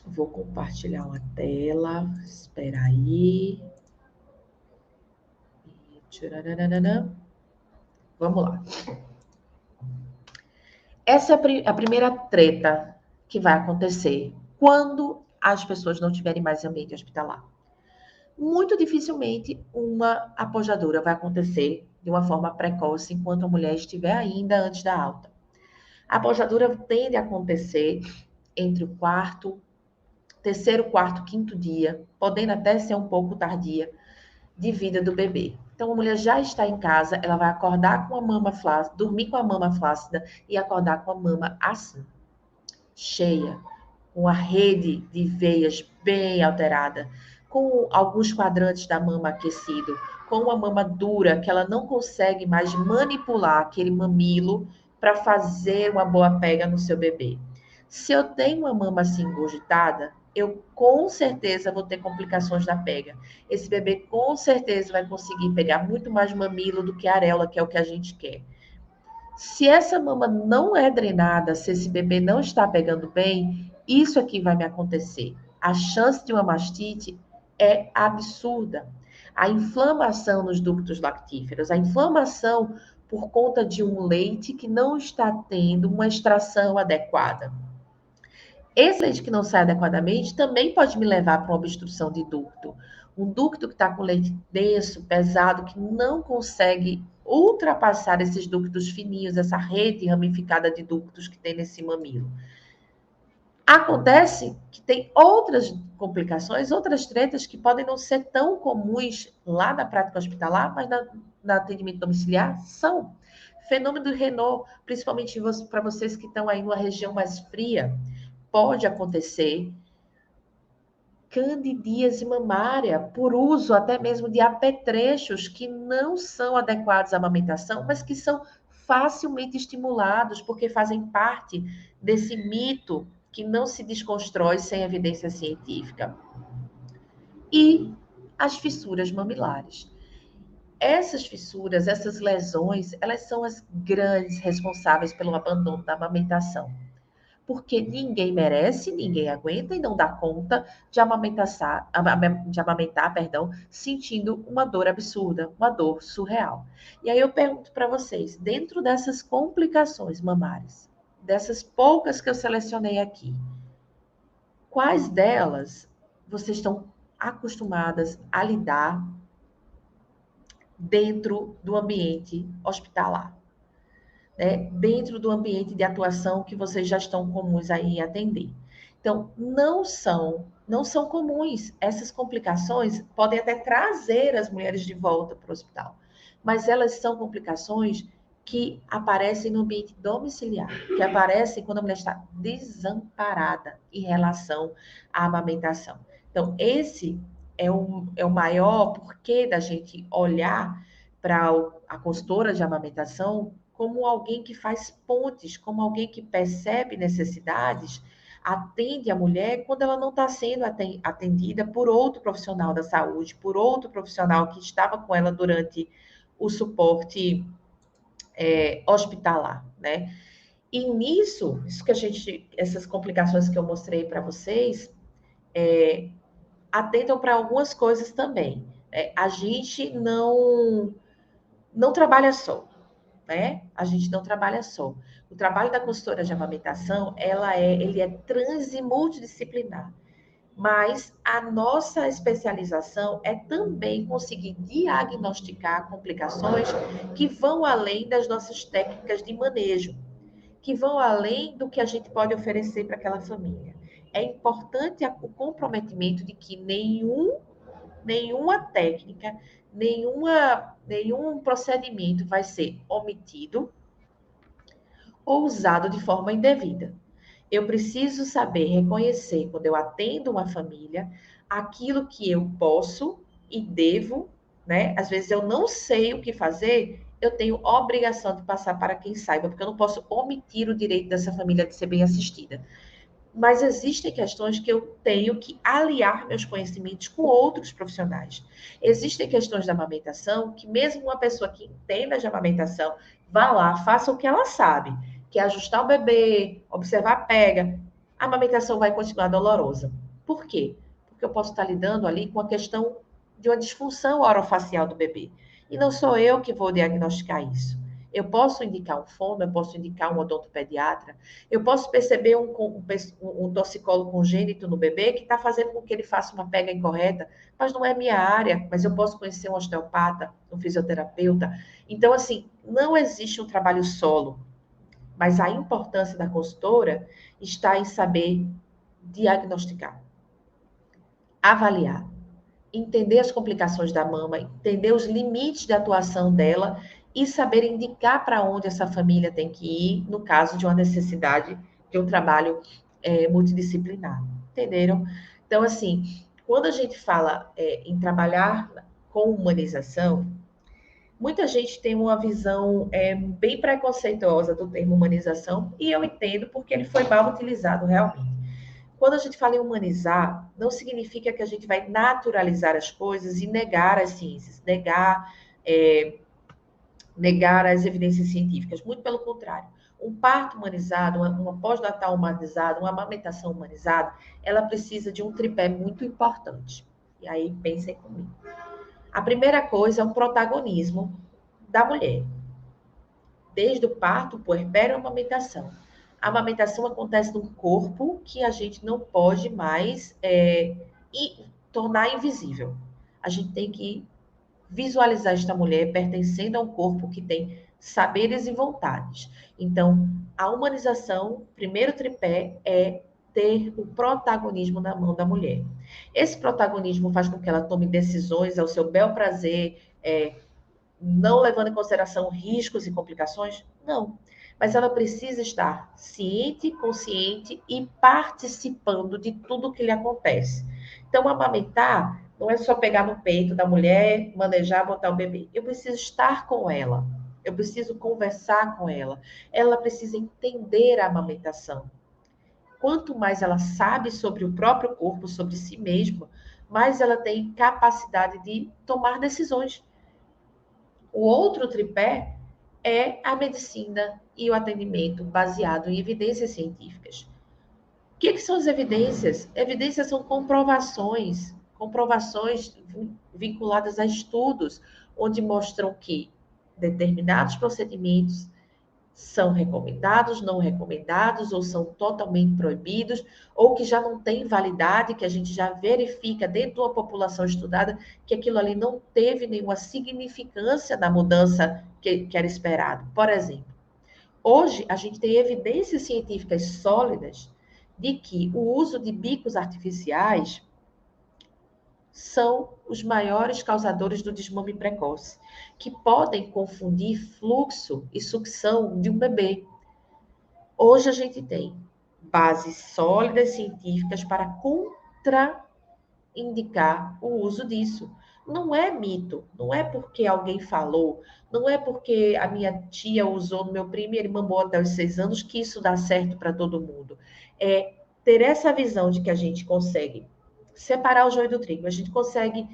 A: Vou compartilhar uma tela. Espera aí. Vamos lá. Essa é a primeira treta que vai acontecer quando as pessoas não tiverem mais ambiente hospitalar. Muito dificilmente uma apojadura vai acontecer de uma forma precoce enquanto a mulher estiver ainda antes da alta. A apojadura tende a acontecer entre o terceiro, quarto, quinto dia, podendo até ser um pouco tardia, de vida do bebê. Então, a mulher já está em casa, ela vai acordar com a mama flácida, dormir com a mama flácida e acordar com a mama assim, cheia, com a rede de veias bem alterada, com alguns quadrantes da mama aquecido, com uma mama dura que ela não consegue mais manipular aquele mamilo para fazer uma boa pega no seu bebê. Se eu tenho uma mama assim engurgitada, eu com certeza vou ter complicações da pega. Esse bebê com certeza vai conseguir pegar muito mais mamilo do que a areola, que é o que a gente quer. Se essa mama não é drenada, se esse bebê não está pegando bem, isso aqui vai me acontecer. A chance de uma mastite é absurda. A inflamação nos ductos lactíferos, a inflamação por conta de um leite que não está tendo uma extração adequada. Esse leite que não sai adequadamente também pode me levar para uma obstrução de ducto. Um ducto que está com leite denso, pesado, que não consegue ultrapassar esses ductos fininhos, essa rede ramificada de ductos que tem nesse mamilo. Acontece que tem outras complicações, outras tretas que podem não ser tão comuns lá na prática hospitalar, mas no atendimento domiciliar são. Fenômeno do Renault, principalmente para vocês que estão aí numa região mais fria, pode acontecer candidíase mamária por uso até mesmo de apetrechos que não são adequados à amamentação, mas que são facilmente estimulados porque fazem parte desse mito que não se desconstrói sem evidência científica. E as fissuras mamilares. Essas fissuras, essas lesões, elas são as grandes responsáveis pelo abandono da amamentação. Porque ninguém merece, ninguém aguenta e não dá conta de amamentar, sentindo uma dor absurda, uma dor surreal. E aí eu pergunto para vocês, dentro dessas complicações mamárias, dessas poucas que eu selecionei aqui, quais delas vocês estão acostumadas a lidar dentro do ambiente hospitalar? dentro do ambiente de atuação que vocês já estão comuns aí em atender. Então, não são comuns. Essas complicações podem até trazer as mulheres de volta para o hospital, mas elas são complicações que aparecem no ambiente domiciliar, que aparecem quando a mulher está desamparada em relação à amamentação. Então, esse é o maior porquê da gente olhar para a consultora de amamentação como alguém que faz pontes, como alguém que percebe necessidades, atende a mulher quando ela não está sendo atendida por outro profissional da saúde, por outro profissional que estava com ela durante o suporte hospitalar, né? E nisso, essas complicações que eu mostrei para vocês, atentam para algumas coisas também. A gente não trabalha só, né? A gente não trabalha só. O trabalho da consultora de amamentação, ele é trans e multidisciplinar. Mas a nossa especialização é também conseguir diagnosticar complicações que vão além das nossas técnicas de manejo, que vão além do que a gente pode oferecer para aquela família. É importante o comprometimento de que nenhuma técnica, nenhum procedimento vai ser omitido ou usado de forma indevida. Eu preciso saber reconhecer, quando eu atendo uma família, aquilo que eu posso e devo, né? Às vezes eu não sei o que fazer, eu tenho obrigação de passar para quem saiba, porque eu não posso omitir o direito dessa família de ser bem assistida. Mas existem questões que eu tenho que aliar meus conhecimentos com outros profissionais. Existem questões da amamentação que mesmo uma pessoa que entenda de amamentação, vá lá, faça o que ela sabe, que é ajustar o bebê, observar a pega, a amamentação vai continuar dolorosa. Por quê? Porque eu posso estar lidando ali com a questão de uma disfunção orofacial do bebê. E não sou eu que vou diagnosticar isso. Eu posso indicar um fono, eu posso indicar um odontopediatra, eu posso perceber um torcicolo congênito no bebê que está fazendo com que ele faça uma pega incorreta, mas não é minha área, mas eu posso conhecer um osteopata, um fisioterapeuta. Então, assim, não existe um trabalho solo, mas a importância da consultora está em saber diagnosticar, avaliar, entender as complicações da mama, entender os limites de atuação dela e saber indicar para onde essa família tem que ir no caso de uma necessidade de um trabalho multidisciplinar. Entenderam? Então, assim, quando a gente fala em trabalhar com humanização, muita gente tem uma visão bem preconceituosa do termo humanização, e eu entendo porque ele foi mal utilizado realmente. Quando a gente fala em humanizar, não significa que a gente vai naturalizar as coisas e negar as ciências, negar as evidências científicas. Muito pelo contrário. Um parto humanizado, uma pós-natal humanizada, uma amamentação humanizada, ela precisa de um tripé muito importante. E aí, pensem comigo. A primeira coisa é o protagonismo da mulher. Desde o parto, o puerpério e a amamentação. A amamentação acontece num corpo que a gente não pode mais tornar invisível. A gente tem que visualizar esta mulher pertencendo a um corpo que tem saberes e vontades. Então, a humanização, primeiro tripé, é ter o protagonismo na mão da mulher. Esse protagonismo faz com que ela tome decisões ao seu bel prazer, não levando em consideração riscos e complicações? Não. Mas ela precisa estar ciente, consciente e participando de tudo que lhe acontece. Então, amamentar não é só pegar no peito da mulher, manejar, botar o bebê. Eu preciso estar com ela. Eu preciso conversar com ela. Ela precisa entender a amamentação. Quanto mais ela sabe sobre o próprio corpo, sobre si mesma, mais ela tem capacidade de tomar decisões. O outro tripé é a medicina e o atendimento baseado em evidências científicas. O que são as evidências? Evidências são comprovações vinculadas a estudos, onde mostram que determinados procedimentos são recomendados, não recomendados, ou são totalmente proibidos, ou que já não tem validade, que a gente já verifica dentro da população estudada que aquilo ali não teve nenhuma significância na mudança que era esperado. Por exemplo, Hoje, a gente tem evidências científicas sólidas de que o uso de bicos artificiais são os maiores causadores do desmame precoce, que podem confundir fluxo e sucção de um bebê. Hoje a gente tem bases sólidas científicas para contraindicar o uso disso. Não é mito, não é porque alguém falou, não é porque a minha tia usou no meu primo e ele mamou até os 6 anos que isso dá certo para todo mundo. É ter essa visão de que a gente consegue separar o joio do trigo, a gente consegue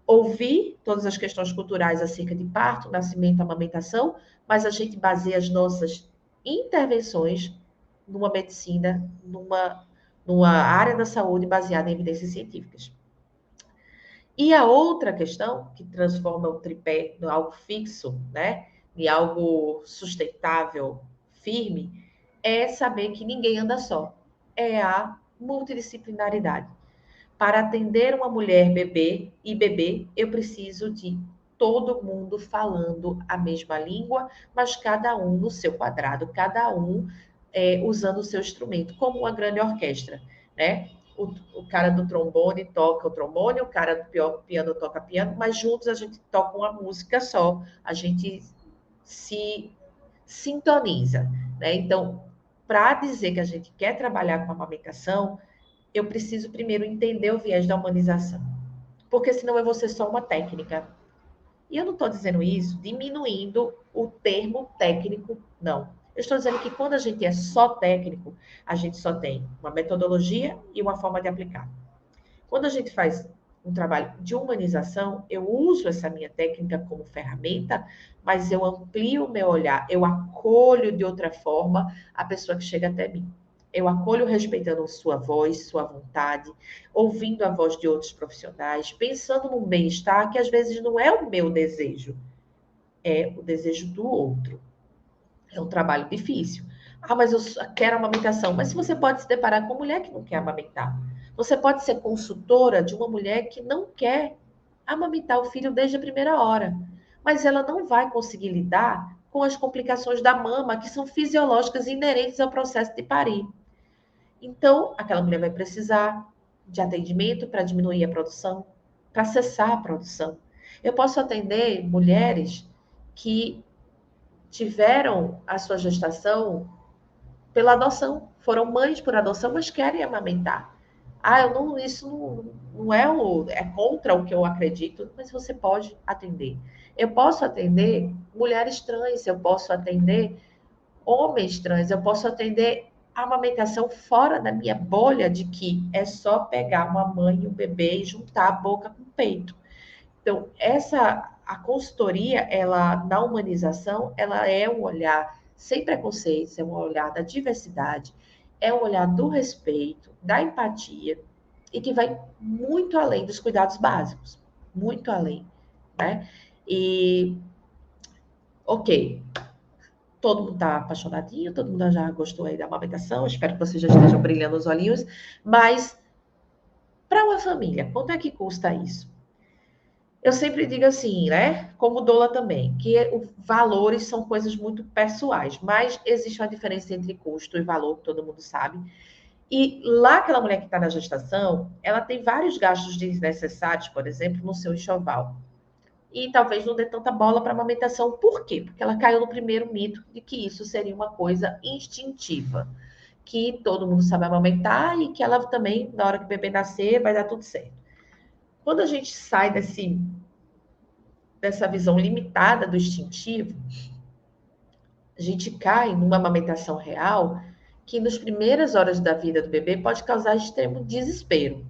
A: ouvir todas as questões culturais acerca de parto, nascimento, amamentação, mas a gente baseia as nossas intervenções numa medicina, numa área da saúde baseada em evidências científicas. E a outra questão, que transforma o tripé em algo fixo, né, em algo sustentável, firme, é saber que ninguém anda só. É a multidisciplinaridade. Para atender uma mulher bebê, eu preciso de todo mundo falando a mesma língua, mas cada um no seu quadrado, cada um usando o seu instrumento, como uma grande orquestra, né? O cara do trombone toca o trombone, o cara do piano toca piano, mas juntos a gente toca uma música só, a gente se sintoniza, né? Então, para dizer que a gente quer trabalhar com a amamentação, eu preciso primeiro entender o viés da humanização. Porque senão eu vou ser só uma técnica. E eu não estou dizendo isso diminuindo o termo técnico, não. Eu estou dizendo que quando a gente é só técnico, a gente só tem uma metodologia e uma forma de aplicar. Quando a gente faz um trabalho de humanização, eu uso essa minha técnica como ferramenta, mas eu amplio o meu olhar, eu acolho de outra forma a pessoa que chega até mim. Eu acolho respeitando sua voz, sua vontade, ouvindo a voz de outros profissionais, pensando no bem-estar, que às vezes não é o meu desejo, é o desejo do outro. É um trabalho difícil. Ah, mas eu quero amamentação. Mas você pode se deparar com uma mulher que não quer amamentar. Você pode ser consultora de uma mulher que não quer amamentar o filho desde a primeira hora. Mas ela não vai conseguir lidar com as complicações da mama, que são fisiológicas e inerentes ao processo de parir. Então, aquela mulher vai precisar de atendimento para diminuir a produção, para cessar a produção. Eu posso atender mulheres que tiveram a sua gestação pela adoção, foram mães por adoção, mas querem amamentar. Ah, isso não é contra o que eu acredito, mas você pode atender. Eu posso atender mulheres trans, eu posso atender homens trans, eu posso atender a amamentação fora da minha bolha de que é só pegar uma mãe e um bebê e juntar a boca com o peito. Então, a consultoria, ela, na humanização, ela é um olhar sem preconceitos, é um olhar da diversidade, é um olhar do respeito, da empatia, e que vai muito além dos cuidados básicos, muito além, né? E, ok, todo mundo está apaixonadinho, todo mundo já gostou aí da amamentação, espero que vocês já estejam brilhando os olhinhos, mas para uma família, quanto é que custa isso? Eu sempre digo assim, né? Como doula também, que os valores são coisas muito pessoais, mas existe uma diferença entre custo e valor, que todo mundo sabe. E lá, aquela mulher que está na gestação, ela tem vários gastos desnecessários, por exemplo, no seu enxoval. E talvez não dê tanta bola para a amamentação. Por quê? Porque ela caiu no primeiro mito de que isso seria uma coisa instintiva, que todo mundo sabe amamentar e que ela também, na hora que o bebê nascer, vai dar tudo certo. Quando a gente sai dessa visão limitada do instintivo, a gente cai numa amamentação real que nas primeiras horas da vida do bebê pode causar extremo desespero.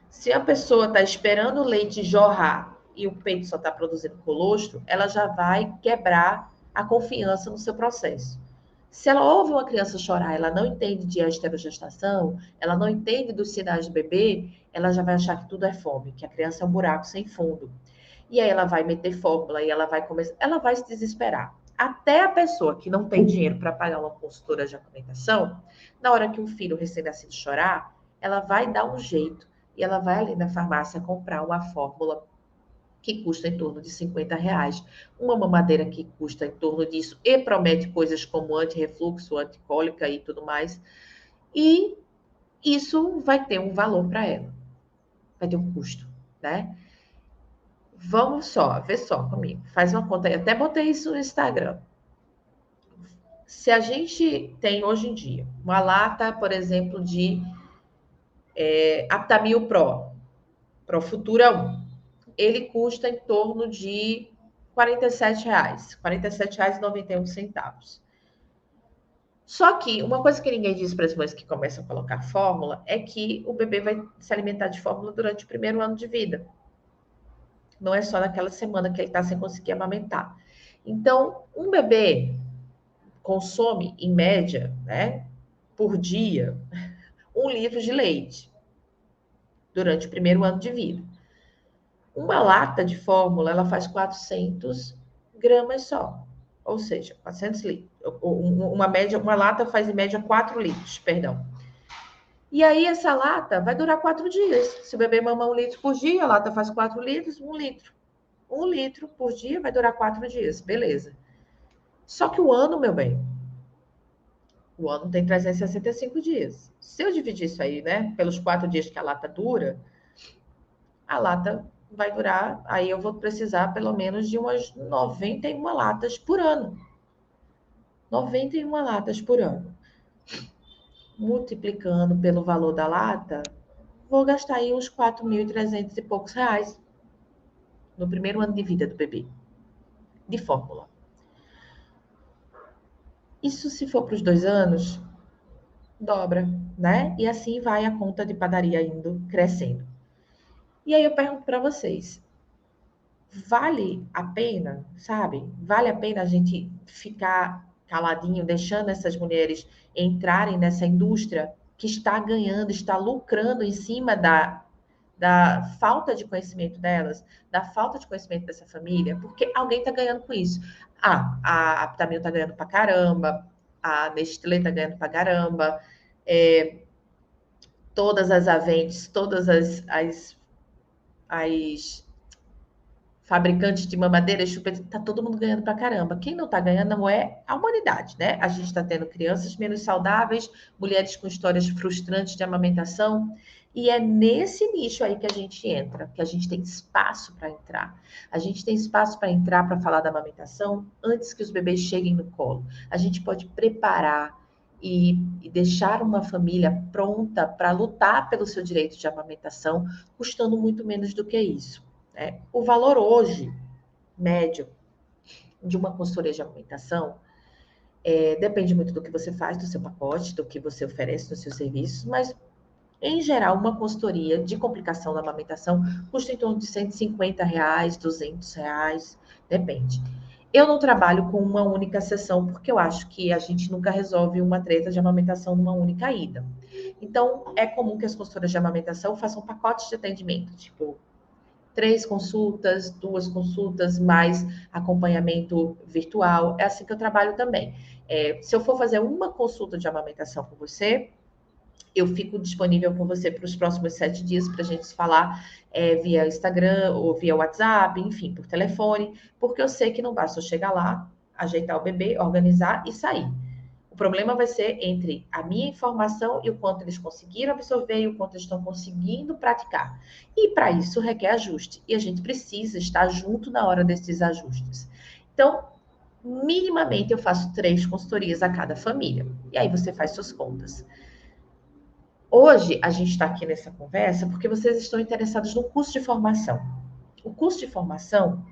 A: Se a pessoa está esperando o leite jorrar e o peito só está produzindo colostro, ela já vai quebrar a confiança no seu processo. Se ela ouve uma criança chorar, ela não entende de esterogestação, ela não entende dos sinais do bebê, ela já vai achar que tudo é fome, que a criança é um buraco sem fundo. E aí ela vai meter fórmula e ela vai começar, ela vai se desesperar. Até a pessoa que não tem dinheiro para pagar uma consultora de amamentação, na hora que um filho recém-nascido chorar, ela vai dar um jeito e ela vai ali na farmácia comprar uma fórmula que custa em torno de R$ 50, uma mamadeira que custa em torno disso e promete coisas como anti-refluxo, anticólica e tudo mais. E isso vai ter um valor para ela, vai ter um custo, né? Vamos só, vê só comigo, faz uma conta aí, até botei isso no Instagram. Se a gente tem hoje em dia uma lata, por exemplo, de Aptamil Pro Futura 1, ele custa em torno de R$ 47, R$ 47,91. Só que uma coisa que ninguém diz para as mães que começam a colocar fórmula é que o bebê vai se alimentar de fórmula durante o primeiro ano de vida. Não é só naquela semana que ele está sem conseguir amamentar. Então, um bebê consome, em média, né, por dia, 1 litro de leite durante o primeiro ano de vida. Uma lata de fórmula, ela faz 400 gramas só. Ou seja, 400 litros. Uma lata faz em média 4 litros, perdão. E aí essa lata vai durar 4 dias. Se o bebê mama 1 litro por dia, a lata faz 4 litros, 1 litro. 1 litro por dia vai durar 4 dias, beleza. Só que o ano, meu bem, o ano tem 365 dias. Se eu dividir isso aí, né, pelos 4 dias que a lata dura, a lata vai durar, aí eu vou precisar pelo menos de umas 91 latas por ano. 91 latas por ano. Multiplicando pelo valor da lata, vou gastar aí uns 4.300 e poucos reais no primeiro ano de vida do bebê, de fórmula. Isso se for para os 2 anos, dobra, né? E assim vai a conta de padaria indo crescendo. E aí eu pergunto para vocês, vale a pena, sabe? Vale a pena a gente ficar caladinho, deixando essas mulheres entrarem nessa indústria que está ganhando, está lucrando em cima da falta de conhecimento delas, da falta de conhecimento dessa família, porque alguém está ganhando com isso. A Aptamil está ganhando pra caramba, a Nestlé está ganhando pra caramba, todas as aventes, todas as fabricantes de mamadeira, chupeta, tá todo mundo ganhando pra caramba. Quem não tá ganhando não é a humanidade, né? A gente está tendo crianças menos saudáveis, mulheres com histórias frustrantes de amamentação, e é nesse nicho aí que a gente entra, que a gente tem espaço para entrar. A gente tem espaço para entrar para falar da amamentação antes que os bebês cheguem no colo. A gente pode preparar e deixar uma família pronta para lutar pelo seu direito de amamentação, custando muito menos do que isso. O valor hoje, médio, de uma consultoria de amamentação, depende muito do que você faz, do seu pacote, do que você oferece nos seus serviços, mas, em geral, uma consultoria de complicação da amamentação custa em torno de R$ 150, R$ 200, depende. Eu não trabalho com uma única sessão, porque eu acho que a gente nunca resolve uma treta de amamentação numa única ida. Então, é comum que as consultoras de amamentação façam pacotes de atendimento, tipo 3 consultas, 2 consultas, mais acompanhamento virtual. É assim que eu trabalho também. Se eu for fazer uma consulta de amamentação com você, eu fico disponível com você para os próximos 7 dias para a gente se falar via Instagram ou via WhatsApp, enfim, por telefone, porque eu sei que não basta eu chegar lá, ajeitar o bebê, organizar e sair. O problema vai ser entre a minha informação e o quanto eles conseguiram absorver e o quanto eles estão conseguindo praticar. E para isso requer ajuste. E a gente precisa estar junto na hora desses ajustes. Então, minimamente eu faço 3 consultorias a cada família. E aí você faz suas contas. Hoje a gente está aqui nessa conversa porque vocês estão interessados no curso de formação. O curso de formação,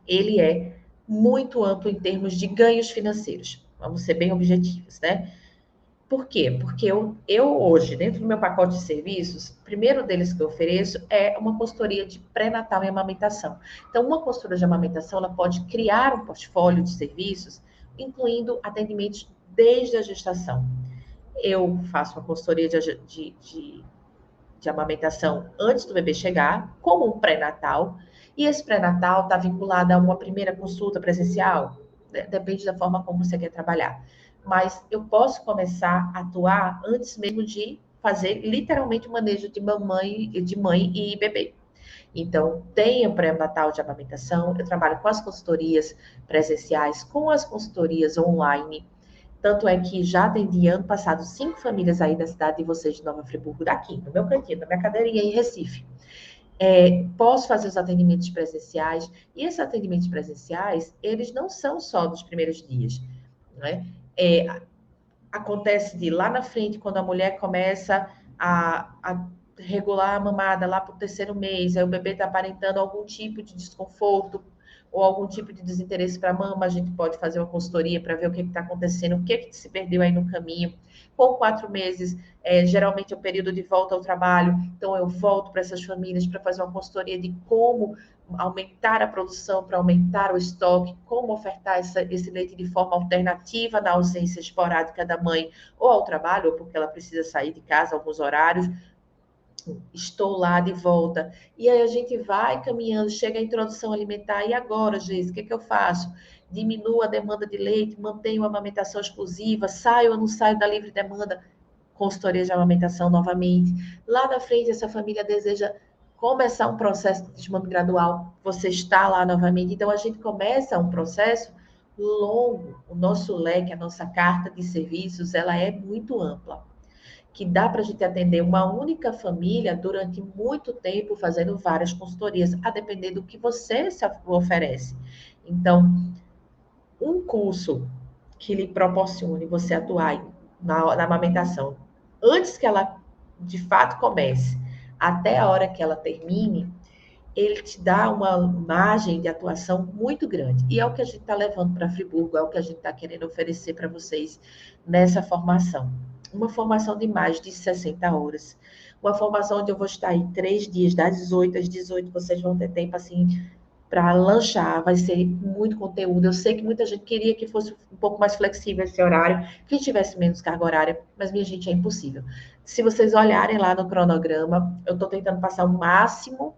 A: ele é muito amplo em termos de ganhos financeiros. Vamos ser bem objetivos, né? Por quê? Porque eu hoje, dentro do meu pacote de serviços, o primeiro deles que eu ofereço é uma consultoria de pré-natal e amamentação. Então, uma consultora de amamentação, ela pode criar um portfólio de serviços, incluindo atendimentos desde a gestação. Eu faço uma consultoria de amamentação antes do bebê chegar, como um pré-natal, e esse pré-natal está vinculado a uma primeira consulta presencial, depende da forma como você quer trabalhar. Mas eu posso começar a atuar antes mesmo de fazer literalmente o manejo de mãe e bebê. Então, tem o pré-natal de amamentação, eu trabalho com as consultorias presenciais, com as consultorias online. Tanto é que já atendi ano passado 5 famílias aí da cidade de vocês, de Nova Friburgo, daqui, no meu cantinho, na minha cadeirinha em Recife. Posso fazer os atendimentos presenciais, e esses atendimentos presenciais, eles não são só dos primeiros dias, né? Acontece de lá na frente, quando a mulher começa a regular a mamada lá para o terceiro mês, aí o bebê está aparentando algum tipo de desconforto ou algum tipo de desinteresse para a mama, a gente pode fazer uma consultoria para ver o que está acontecendo, o que se perdeu aí no caminho. Com 4 meses, geralmente é o período de volta ao trabalho, então eu volto para essas famílias para fazer uma consultoria de como aumentar a produção, para aumentar o estoque, como ofertar esse leite de forma alternativa na ausência esporádica da mãe ou ao trabalho, ou porque ela precisa sair de casa alguns horários. Estou lá de volta. E aí a gente vai caminhando, chega a introdução alimentar. E agora, Geise, o que eu faço? Diminuo a demanda de leite, mantenho a amamentação exclusiva, saio ou não saio da livre demanda, consultoria de amamentação novamente. Lá na frente, essa família deseja começar um processo de desmame gradual, você está lá novamente. Então, a gente começa um processo longo. O nosso leque, a nossa carta de serviços, ela é muito ampla, que dá para a gente atender uma única família durante muito tempo, fazendo várias consultorias, a depender do que você se oferece. Então, um curso que lhe proporcione você atuar na amamentação, antes que ela de fato comece, até a hora que ela termine, ele te dá uma margem de atuação muito grande. E é o que a gente está levando para Friburgo, é o que a gente está querendo oferecer para vocês nessa formação. Uma formação de mais de 60 horas. Uma formação onde eu vou estar aí 3 dias, das 18 às 18, vocês vão ter tempo assim para lanchar, vai ser muito conteúdo. Eu sei que muita gente queria que fosse um pouco mais flexível esse horário, que tivesse menos carga horária, mas minha gente, é impossível. Se vocês olharem lá no cronograma, eu estou tentando passar o máximo,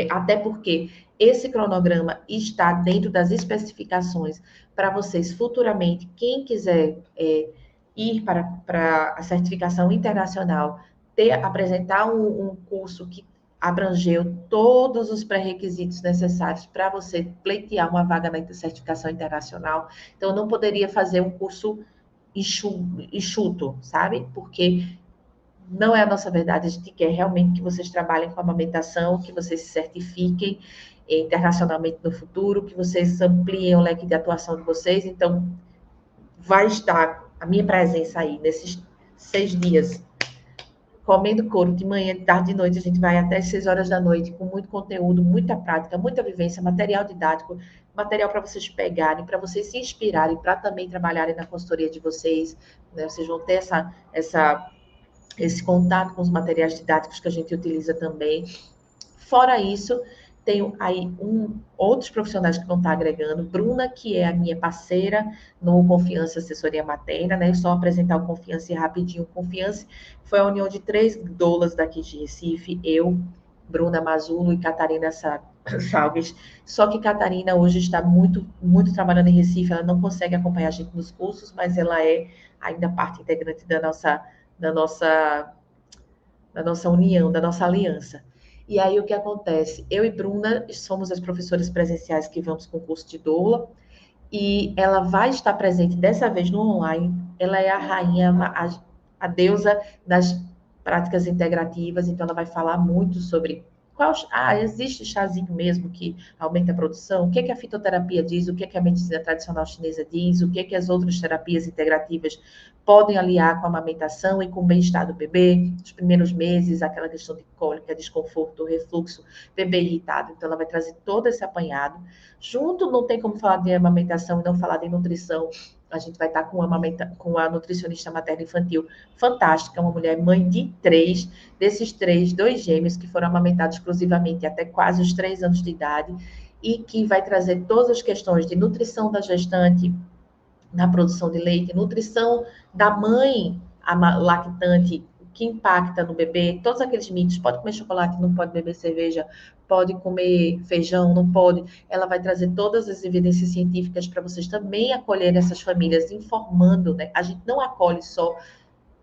A: até porque esse cronograma está dentro das especificações para vocês futuramente, quem quiser ir para a certificação internacional, apresentar um curso que abrangeu todos os pré-requisitos necessários para você pleitear uma vaga na certificação internacional. Então, eu não poderia fazer um curso enxuto, sabe? Porque não é a nossa verdade, a gente quer realmente que vocês trabalhem com amamentação, que vocês se certifiquem internacionalmente no futuro, que vocês ampliem o leque de atuação de vocês. Então, vai estar a minha presença aí nesses 6 dias, comendo couro de manhã, de tarde, de noite. A gente vai até as 6 horas da noite, com muito conteúdo, muita prática, muita vivência, material didático, material para vocês pegarem, para vocês se inspirarem, para também trabalharem na consultoria de vocês, né? Vocês vão ter esse contato com os materiais didáticos que a gente utiliza também. Fora isso, tenho aí outros profissionais que vão estar agregando. Bruna, que é a minha parceira no Confiança Assessoria Materna, né? Só apresentar o Confiança rapidinho. O Confiança foi a união de 3 doulas daqui de Recife, eu, Bruna Mazulo e Catarina Salves. Só que Catarina hoje está muito, muito trabalhando em Recife, ela não consegue acompanhar a gente nos cursos, mas ela é ainda parte integrante da nossa união, da nossa aliança. E aí o que acontece? Eu e Bruna somos as professoras presenciais que vamos com o curso de doula, e ela vai estar presente dessa vez no online. Ela é a rainha, a deusa das práticas integrativas, então ela vai falar muito sobre existe chazinho mesmo que aumenta a produção, o que a fitoterapia diz, o que a medicina tradicional chinesa diz, o que as outras terapias integrativas podem aliar com a amamentação e com o bem-estar do bebê, os primeiros meses, aquela questão de cólica, desconforto, refluxo, bebê irritado. Então, ela vai trazer todo esse apanhado. Junto, não tem como falar de amamentação e não falar de nutrição. A gente vai estar com a nutricionista materno-infantil fantástica, uma mulher mãe de 3, desses 3, 2 gêmeos que foram amamentados exclusivamente até quase os 3 anos de idade, e que vai trazer todas as questões de nutrição da gestante, na produção de leite, nutrição da mãe lactante, o que impacta no bebê, todos aqueles mitos, pode comer chocolate, não pode beber cerveja, pode comer feijão, não pode. Ela vai trazer todas as evidências científicas para vocês também acolherem essas famílias, informando, né? A gente não acolhe só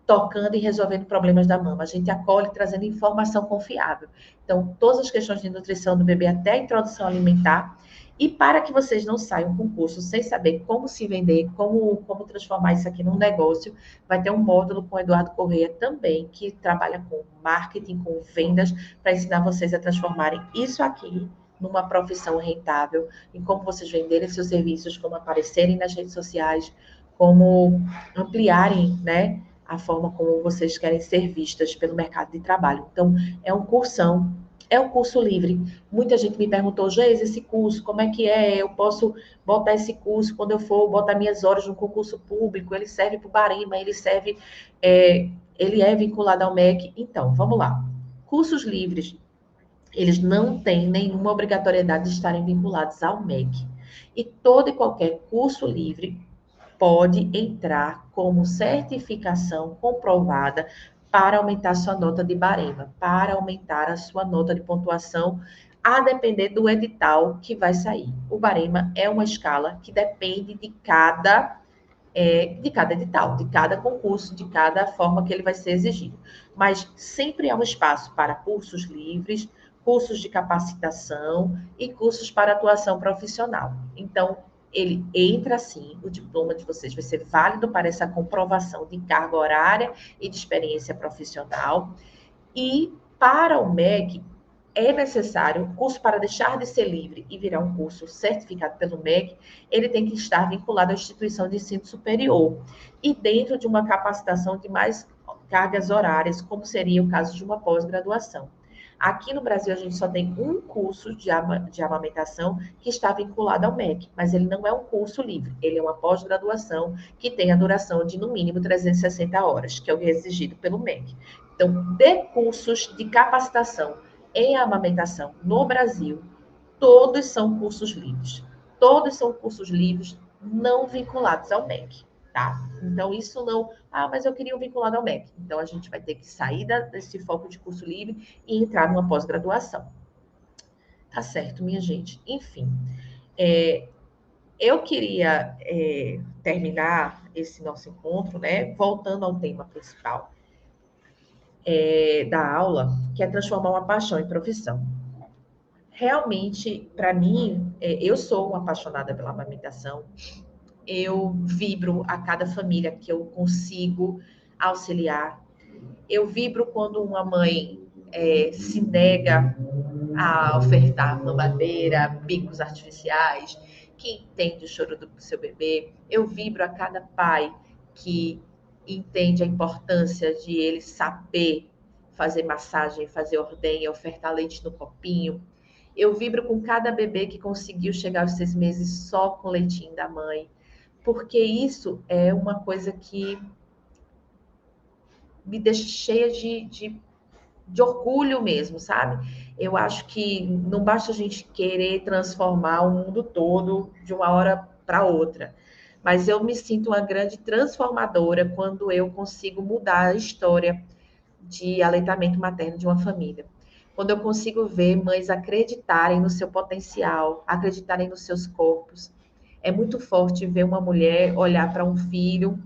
A: tocando e resolvendo problemas da mama. A gente acolhe trazendo informação confiável. Então, todas as questões de nutrição do bebê até a introdução alimentar. E para que vocês não saiam com o curso sem saber como se vender, como transformar isso aqui num negócio, vai ter um módulo com o Eduardo Corrêa também, que trabalha com marketing, com vendas, para ensinar vocês a transformarem isso aqui numa profissão rentável, em como vocês venderem seus serviços, como aparecerem nas redes sociais, como ampliarem, né, a forma como vocês querem ser vistas pelo mercado de trabalho. Então, é um cursão, é um curso livre. Muita gente me perguntou, Geis, esse curso, como é que é? Eu posso botar esse curso quando eu for botar minhas horas no concurso público? Ele serve para o Barema, ele é vinculado ao MEC. Então, vamos lá. Cursos livres, eles não têm nenhuma obrigatoriedade de estarem vinculados ao MEC. E todo e qualquer curso livre pode entrar como certificação comprovada para aumentar sua nota de barema, para aumentar a sua nota de pontuação, a depender do edital que vai sair. O barema é uma escala que depende de cada edital, de cada concurso, de cada forma que ele vai ser exigido. Mas sempre há um espaço para cursos livres, cursos de capacitação e cursos para atuação profissional. Então, ele entra sim, o diploma de vocês vai ser válido para essa comprovação de carga horária e de experiência profissional. E para o MEC, é necessário, o curso para deixar de ser livre e virar um curso certificado pelo MEC, ele tem que estar vinculado à instituição de ensino superior e dentro de uma capacitação de mais cargas horárias, como seria o caso de uma pós-graduação. Aqui no Brasil, a gente só tem um curso de amamentação que está vinculado ao MEC, mas ele não é um curso livre, ele é uma pós-graduação que tem a duração de, no mínimo, 360 horas, que é o exigido pelo MEC. Então, de cursos de capacitação em amamentação no Brasil, todos são cursos livres. Todos são cursos livres não vinculados ao MEC, tá? Então, isso não... Ah, mas eu queria um vinculado ao MEC. Então, a gente vai ter que sair desse foco de curso livre e entrar numa pós-graduação. Tá certo, minha gente? Enfim, eu queria terminar esse nosso encontro, né? Voltando ao tema principal da aula, que é transformar uma paixão em profissão. Realmente, para mim, eu sou uma apaixonada pela amamentação. Eu vibro a cada família que eu consigo auxiliar. Eu vibro quando uma mãe se nega a ofertar mamadeira, bicos artificiais, que entende o choro do seu bebê. Eu vibro a cada pai que entende a importância de ele saber fazer massagem, fazer ordenha, ofertar leite no copinho. Eu vibro com cada bebê que conseguiu chegar aos 6 meses só com o leitinho da mãe, porque isso é uma coisa que me deixa cheia de orgulho mesmo, sabe? Eu acho que não basta a gente querer transformar o mundo todo de uma hora para outra, mas eu me sinto uma grande transformadora quando eu consigo mudar a história de aleitamento materno de uma família. Quando eu consigo ver mães acreditarem no seu potencial, acreditarem nos seus corpos. É muito forte ver uma mulher olhar para um filho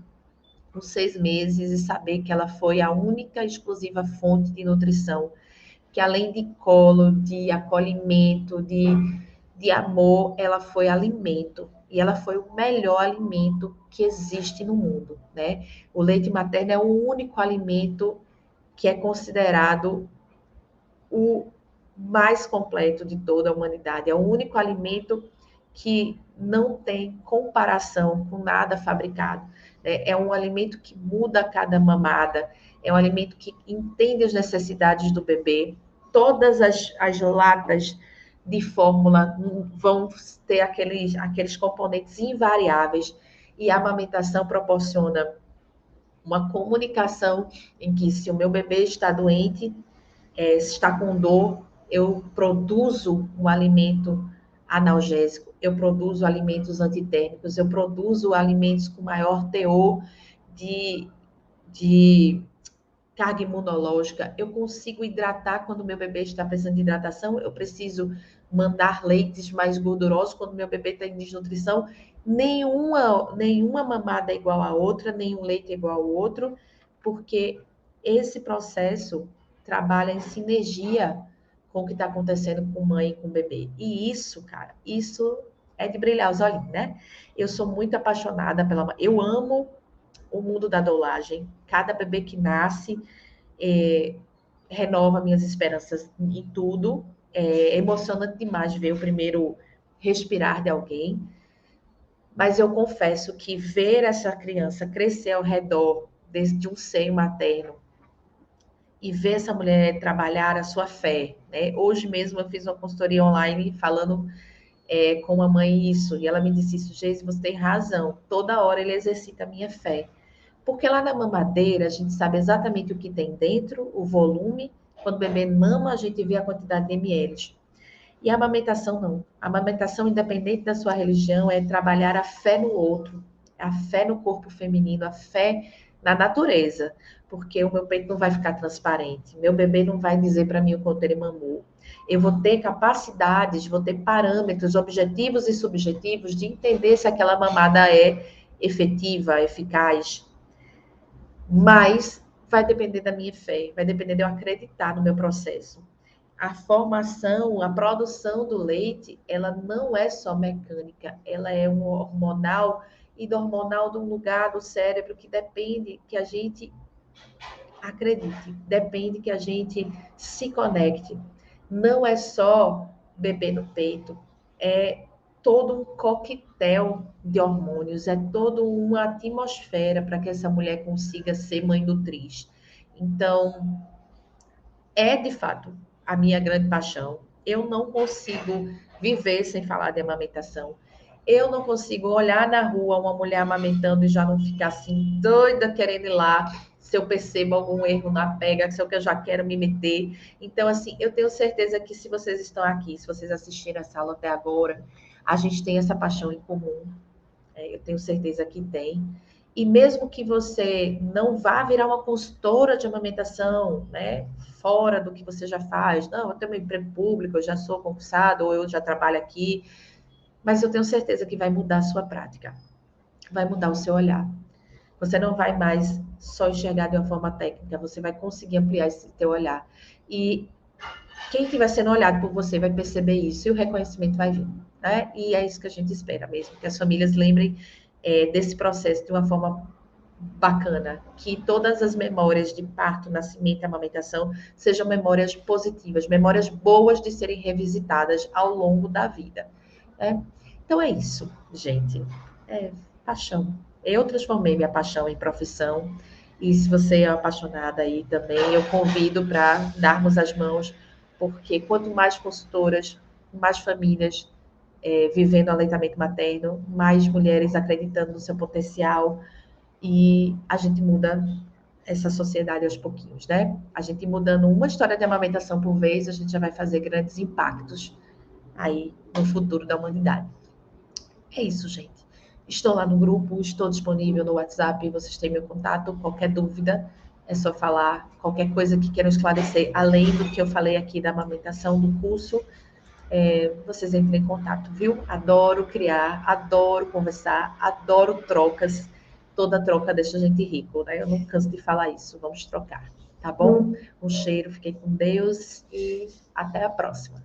A: com 6 meses e saber que ela foi a única exclusiva fonte de nutrição, que além de colo, de acolhimento, de amor, ela foi alimento. E ela foi o melhor alimento que existe no mundo, né? O leite materno é o único alimento que é considerado o mais completo de toda a humanidade. É o único alimento que não tem comparação com nada fabricado. É um alimento que muda a cada mamada, é um alimento que entende as necessidades do bebê. Todas as latas de fórmula vão ter aqueles componentes invariáveis e a amamentação proporciona uma comunicação em que se o meu bebê está doente, se está com dor, eu produzo um alimento analgésico, eu produzo alimentos antitérmicos, eu produzo alimentos com maior teor de carga imunológica, eu consigo hidratar quando meu bebê está precisando de hidratação, eu preciso mandar leites mais gordurosos quando meu bebê está em desnutrição. Nenhuma mamada é igual à outra, nenhum leite é igual ao outro, porque esse processo trabalha em sinergia com o que está acontecendo com mãe e com bebê. E isso, cara, isso é de brilhar os olhinhos, né? Eu sou muito apaixonada pela mãe. Eu amo o mundo da doulagem. Cada bebê que nasce renova minhas esperanças em tudo. É emocionante demais ver o primeiro respirar de alguém. Mas eu confesso que ver essa criança crescer ao redor de um seio materno e ver essa mulher trabalhar a sua fé, né? Hoje mesmo eu fiz uma consultoria online falando com uma mãe isso, e ela me disse isso: Geise, você tem razão, toda hora ele exercita a minha fé. Porque lá na mamadeira a gente sabe exatamente o que tem dentro, o volume. Quando o bebê mama, a gente vê a quantidade de ml. E a amamentação não. A amamentação, independente da sua religião, é trabalhar a fé no outro, a fé no corpo feminino, a fé na natureza. Porque o meu peito não vai ficar transparente, meu bebê não vai dizer para mim o quanto ele mamou. Eu vou ter capacidades, vou ter parâmetros objetivos e subjetivos de entender se aquela mamada é efetiva, eficaz. Mas vai depender da minha fé, vai depender de eu acreditar no meu processo. A formação, a produção do leite, ela não é só mecânica, ela é um hormonal e do hormonal de um lugar do cérebro que depende que a gente acredite, depende que a gente se conecte. Não é só bebê no peito, é todo um coquetel de hormônios, é toda uma atmosfera para que essa mulher consiga ser mãe nutriz. Então, é de fato a minha grande paixão. Eu não consigo viver sem falar de amamentação. Eu não consigo olhar na rua uma mulher amamentando e já não ficar assim doida querendo ir lá. Se eu percebo algum erro na pega, se é o que eu já quero me meter. Então, assim, eu tenho certeza que se vocês estão aqui, se vocês assistiram essa aula até agora, a gente tem essa paixão em comum. Eu tenho certeza que tem. E mesmo que você não vá virar uma consultora de amamentação, né? Fora do que você já faz. Não, eu tenho um emprego público, eu já sou concursado, ou eu já trabalho aqui. Mas eu tenho certeza que vai mudar a sua prática. Vai mudar o seu olhar. Você não vai mais só enxergar de uma forma técnica, você vai conseguir ampliar esse teu olhar. E quem estiver sendo olhado por você vai perceber isso e o reconhecimento vai vir, né? E é isso que a gente espera mesmo, que as famílias lembrem desse processo de uma forma bacana, que todas as memórias de parto, nascimento e amamentação sejam memórias positivas, memórias boas de serem revisitadas ao longo da vida, né? Então é isso, gente. É paixão. Eu transformei minha paixão em profissão. E se você é apaixonada aí também, eu convido para darmos as mãos, porque quanto mais consultoras, mais famílias vivendo aleitamento materno, mais mulheres acreditando no seu potencial, e a gente muda essa sociedade aos pouquinhos, né? A gente mudando uma história de amamentação por vez, a gente já vai fazer grandes impactos aí no futuro da humanidade. É isso, gente. Estou lá no grupo, estou disponível no WhatsApp, vocês têm meu contato, qualquer dúvida é só falar, qualquer coisa que queiram esclarecer, além do que eu falei aqui da amamentação do curso, vocês entrem em contato, viu? Adoro criar, adoro conversar, adoro trocas. Toda troca deixa a gente rico, né? Eu não canso de falar isso. Vamos trocar, tá bom? Um cheiro, fiquem com Deus e até a próxima.